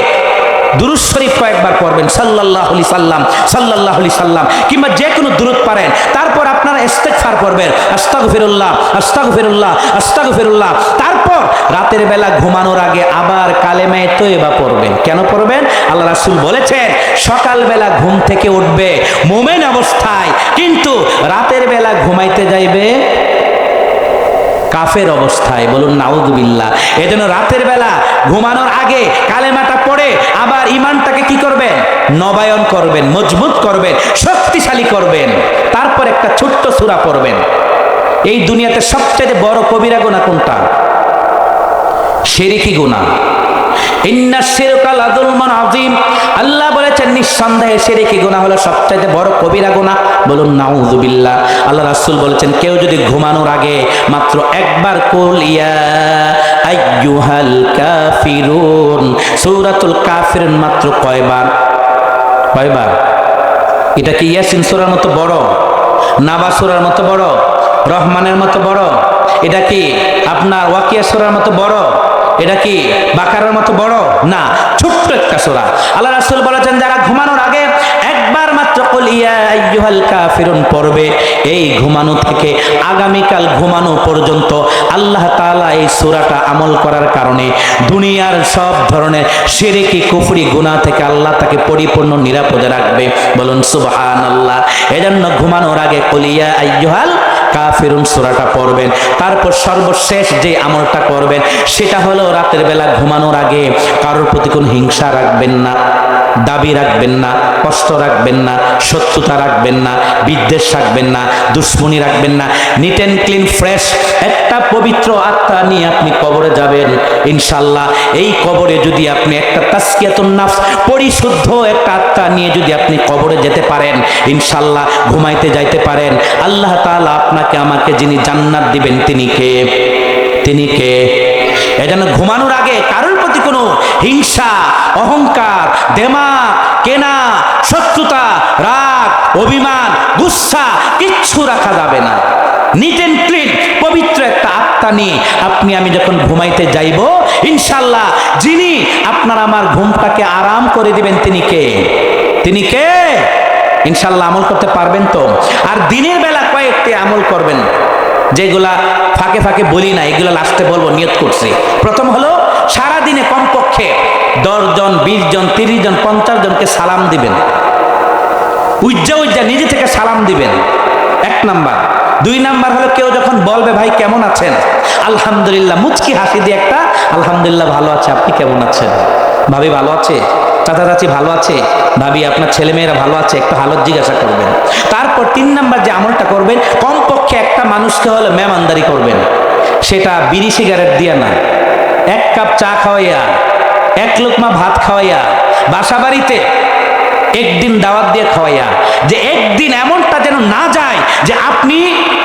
দুরূদ শরীফ কয়েকবার পড়বেন, সাল্লাল্লাহু আলাইহি সাল্লাম, সাল্লাল্লাহু আলাইহি সাল্লাম, কিংবা যে কোনো দুরূদ পারেন। তারপর আপনারা ইস্তিগফার করবেন, আস্তাগফিরুল্লাহ, আস্তাগফিরুল্লাহ, আস্তাগফিরুল্লাহ। তারপর রাতের বেলা ঘুমানোর আগে আবার কালেমায়ে তয়বা পড়বেন। কেন পড়বেন? আল্লাহ রাসূল বলেছেন সকালবেলা ঘুম থেকে উঠবে মুমিন অবস্থায়, কিন্তু রাতের বেলা ঘুমাইতে যাইবে কাফের অবস্থায়। বলুন নাউযুবিল্লাহ। এজন্য রাতের বেলা ঘুমানোর আগে কালেমাটা পড়ে আবার ঈমানটাকে কি করবেন? নবায়ন করবেন, মজবুত করবেন, শক্তিশালী করবেন। তারপর একটা ছোট্ট সূরা পড়বেন। এই দুনিয়াতে সবচেয়ে বড় কবিরা গুনাহ কোনটা? শিরকি গুনাহ। ইন্না শিরকা লাযুলমুন আযীম। আল্লাহ বলেছেন নিঃসন্দেহে শিরকি গুনাহ হলো সবচেয়ে বড় কবিরা গুনাহ। বলুন নাউযুবিল্লাহ। আল্লাহ রাসূল বলেছেন কেউ যদি ঘুমানোর আগে মাত্র একবার কুল ইয়া আইয়ুহাল কাফিরুন, সূরাতুল কাফিরুন মাত্র কয়বার? এটা কি ইয়াসিন সূরার মতো বড়? নাবা সূরার মতো বড়? রহমানের মতো বড়? এটা কি আপনার ওয়াকিয়া সূরার মতো বড়? এটা কি বাকারার মতো বড়? না, ছোট্ট একটা সূরা। আল্লাহ রাসূল বলেছেন যারা ঘুমানোর আগে একবার মাত্র কুল ইয়া আইয়ুহাল কাফিরুন পড়বে, এই ঘুমানো থেকে আগামীকাল ঘুমানো পর্যন্ত আল্লাহ তাআলা এই সূরাটা আমল করার কারণে দুনিয়ার সব ধরনের শিরকি কুফরি গুনাহ থেকে আল্লাহ তাকে পরিপূর্ণ নিরাপদে রাখবে। বলুন সুবহানাল্লাহ। এজন্য ঘুমানোর আগে কুল ইয়া আইয়ুহাল কাফিরুন সূরাটা পড়বেন। তারপর সর্বশেষ যে আমলটা করবেন সেটা হলো রাতের বেলা ঘুমানোর আগে কারোর প্রতি কোনো হিংসা রাখবেন না। দাবি রাখবেন না, কষ্ট রাখবেন না, শত্রুতা রাখবেন না, বিদ্বেষ রাখবেন না, দুশ্মনী রাখবেন না। নিট অ্যান্ড ক্লিন ফ্রেশ একটা পবিত্র আত্মা নিয়ে আপনি কবরে যাবেন ইনশাআল্লাহ। এই কবরে যদি আপনি একটা তাসকিয়াতুন নাফস পরিশুদ্ধ একটা আত্মা নিয়ে যদি আপনি কবরে যেতে পারেন ইনশাআল্লাহ, ঘুমাইতে যাইতে পারেন, আল্লাহ তাআলা আপনাকে আমাকে যিনি জান্নাত দিবেন তিনি কে? তিনি কে? এজন্য ঘুমানোর আগে কারোর প্রতি কোনো হিংসা, অহংকার, দেমাগ, কেনা, শত্রুতা, রাগ, অভিমান, গুসা কিচ্ছু রাখা যাবে না। নিট অ্যান্ড ক্লিন পবিত্র একটা আত্মা নিয়ে আপনি আমি যখন ঘুমাইতে যাইব ইনশাআল্লাহ, যিনি আপনার আমার ঘুমটাকে আরাম করে দিবেন তিনি কে? তিনি কে? ইনশাআল্লাহ আমল করতে পারবেন তো? আর দিনের বেলা কয়েকটি আমল করবেন যেগুলা ফাঁকে ফাঁকে বলি না, এগুলো লাস্টে বলবো, নিয়ত করছি। প্রথম হলো সারাদিনে কমপক্ষে 10 জন, 20 জন, 30 জন, 50 জনকে সালাম দিবেন। উজ্জা নিজে থেকে সালাম দিবেন, 1 নাম্বার। 2 নাম্বার হলো কেউ যখন বলবে ভাই কেমন আছেন, আলহামদুলিল্লাহ মুচকি হাসি দিয়ে একটা আলহামদুলিল্লাহ ভালো আছে, আপনি কেমন আছেন? ভাবি ভালো আছে, চাচা চাচি ভালো আছে, ভাবি আপনার ছেলেমেয়েরা ভালো আছে, একটু হালত জিজ্ঞাসা করবেন। তারপর 3 নাম্বার যে আমলটা করবেন, কমপক্ষে একটা মানুষকে হলে মেহমানদারি করবেন। সেটা বিড়ি সিগারেট দিয়া না, 1 কাপ চা খাওয়াইয়া, 1 লোকমা ভাত খাওয়াইয়া, বাসা বাড়িতে একদিন দাওয়াত দিয়ে খাওয়াইয়া, যে একদিন এমনটা যেন না যায় যে আপনি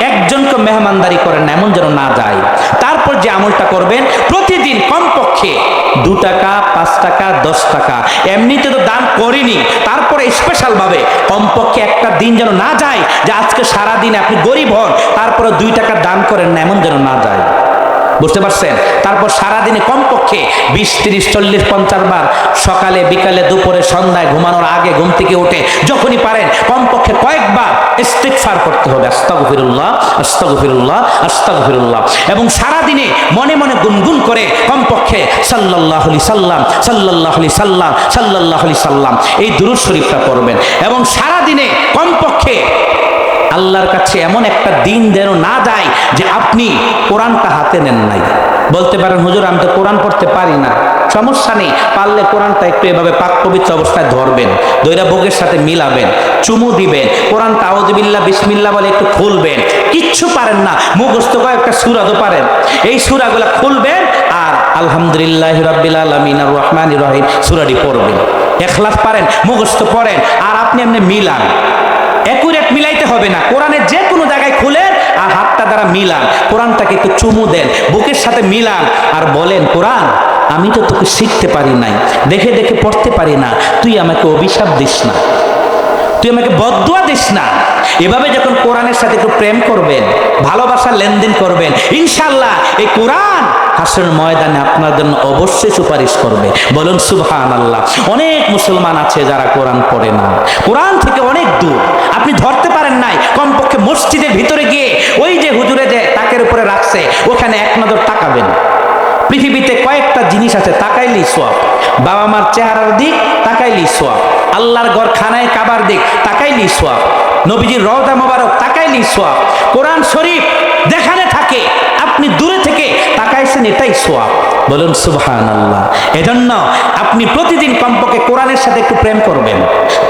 একজনকে মেহমানদারি করেন না, এমন যেন না যায়। তারপর যে আমলটা করবেন, প্রতিদিন কমপক্ষে 2 টাকা, 5 টাকা, 10 টাকা, এমনিতে তো দান করিনি, তারপরে স্পেশাল ভাবে কমপক্ষে একটা দিন যেন না যায় যে আজকে সারা দিন আপনি গরিব হন তারপরে 2 টাকা দান করেন না, এমন যেন না যায়। বুঝতে পারছেন? তারপর সারাদিনে কমপক্ষে 20, 30, 40, 50 বার, সকালে, বিকালে, দুপুরে, সন্ধ্যায়, ঘুমানোর আগে, ঘুম থেকে উঠে যখনই পারেন কমপক্ষে কয়েকবার ইস্তিগফার করতে হবে, আস্তাগফিরুল্লাহ, আস্তাগফিরুল্লাহ, আস্তাগফিরুল্লাহ। এবং সারাদিনে মনে মনে গুনগুন করে কমপক্ষে সাল্লাল্লাহু আলাইহি সাল্লাম, সাল্লাল্লাহু আলাইহি সাল্লাম, সাল্লাল্লাহু আলাইহি সাল্লাম এই দুরূদ শরীফটা পড়বেন। এবং সারাদিনে কমপক্ষে আল্লাহর কাছে এমন একটা দিন যেন না যায় যে আপনি কোরআনটা হাতে নেন নাই। বলতে পারেন হুজুর আমি তো কোরআন পড়তে পারি না, সমস্যা নেই, পারলে কোরআনটা একটু এভাবে পাক পবিত্র অবস্থায় ধরবেন, দইরা বুকের সাথে মিলাবেন, চুমু দিবেন, কোরআনটা আউযুবিল্লাহ বিসমিল্লাহ বলে একটু খুলবেন। কিচ্ছু পারেন না, মুখস্থ কয়েকটা সূরা তো পারেন, এই সূরাগুলো খুলবেন আর আলহামদুলিল্লাহি রাব্বিল আলামিন আর রহমানির রহিম সূরাটি পড়বেন। ইখলাস পারেন, মুখস্থ পড়েন, আর আপনি এমনি মিলান। একুরেট মিলাইতে হবে না, কোরআনের যে কোনো জায়গায় খুলেন আর হাতটা দ্বারা মিলান, কোরআনটাকে একটু চুমু দেন, বুকের সাথে মিলান আর বলেন কোরআন আমি তো তোকে শিখতে পারি নাই, দেখে দেখে পড়তে পারি না, তুই আমাকে অভিশাপ দিস না, তুই আমাকে বদদুয়া দিস না। এভাবে যখন কোরআনের সাথে একটু প্রেম করবেন, ভালোবাসার লেনদেন করবেন, ইনশাআল্লাহ এই কোরআন হাসরের ময়দানে আপনার জন্য অবশ্যই সুপারিশ করবে। বলুন সুবহানাল্লাহ। অনেক মুসলমান আছে যারা কোরআন পড়ে না, কোরআন থেকে অনেক দূর, আপনি ধরতে পারেন নাই, কমপক্ষে মসজিদের ভিতরে গিয়ে ওই যে হুজুরে যে তাকের উপরে রাখছে ওখানে 1 নজর তাকাবেন। পৃথিবীতে কয়েকটা জিনিস আছে, তাকাইলেই সওয়াব। বাবা মার চেহারার দিক তাকাইলেই সওয়াব, আল্লাহর ঘর খানায় কাবার দিক তাকাইলেই সওয়াব, নবীজির রওজা মোবারক তাকাইলেই সওয়াব, কোরআন শরীফ যেখানে থাকে আপনি দূরে থেকে তাকাইছেন এটাই সওয়াব। বলুন সুবহানাল্লাহ। এজন্য আপনি প্রতিদিন কমপক্ষে কোরআনের সাথে একটু প্রেম করবেন।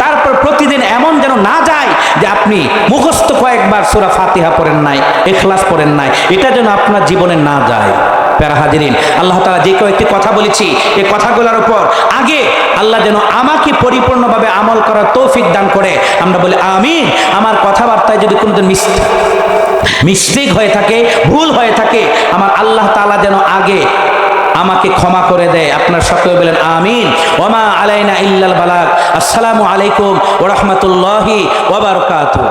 তারপর প্রতিদিন এমন যেন না যায় যে আপনি মুখস্থ কয়েকবার সূরা ফাতিহা পড়েন নাই, ইখলাস পড়েন নাই, এটা যেন আপনার জীবনে না যায়। প্যারা হাজিরিন, আল্লাহ তাআলা যে কয়েকটি কথা বলেছি এই কথাগুলোর উপর আগে আল্লাহ যেন আমাকে পরিপূর্ণভাবে আমল করার তৌফিক দান করে। আমরা বলি আমিন। আমার কথাবার্তায় যদি কোনোদিন মিস্টেক হয়ে থাকে, ভুল হয়ে থাকে, আমার আল্লাহ তাআলা যেন আগে আমাকে ক্ষমা করে দেয়। আপনার সকলে বলেন আমিন। ওমা আলাইনা ইল্লাল বালাগ। আসসালামু আলাইকুম ওয়া রাহমাতুল্লাহি ওয়া বারাকাতুহু।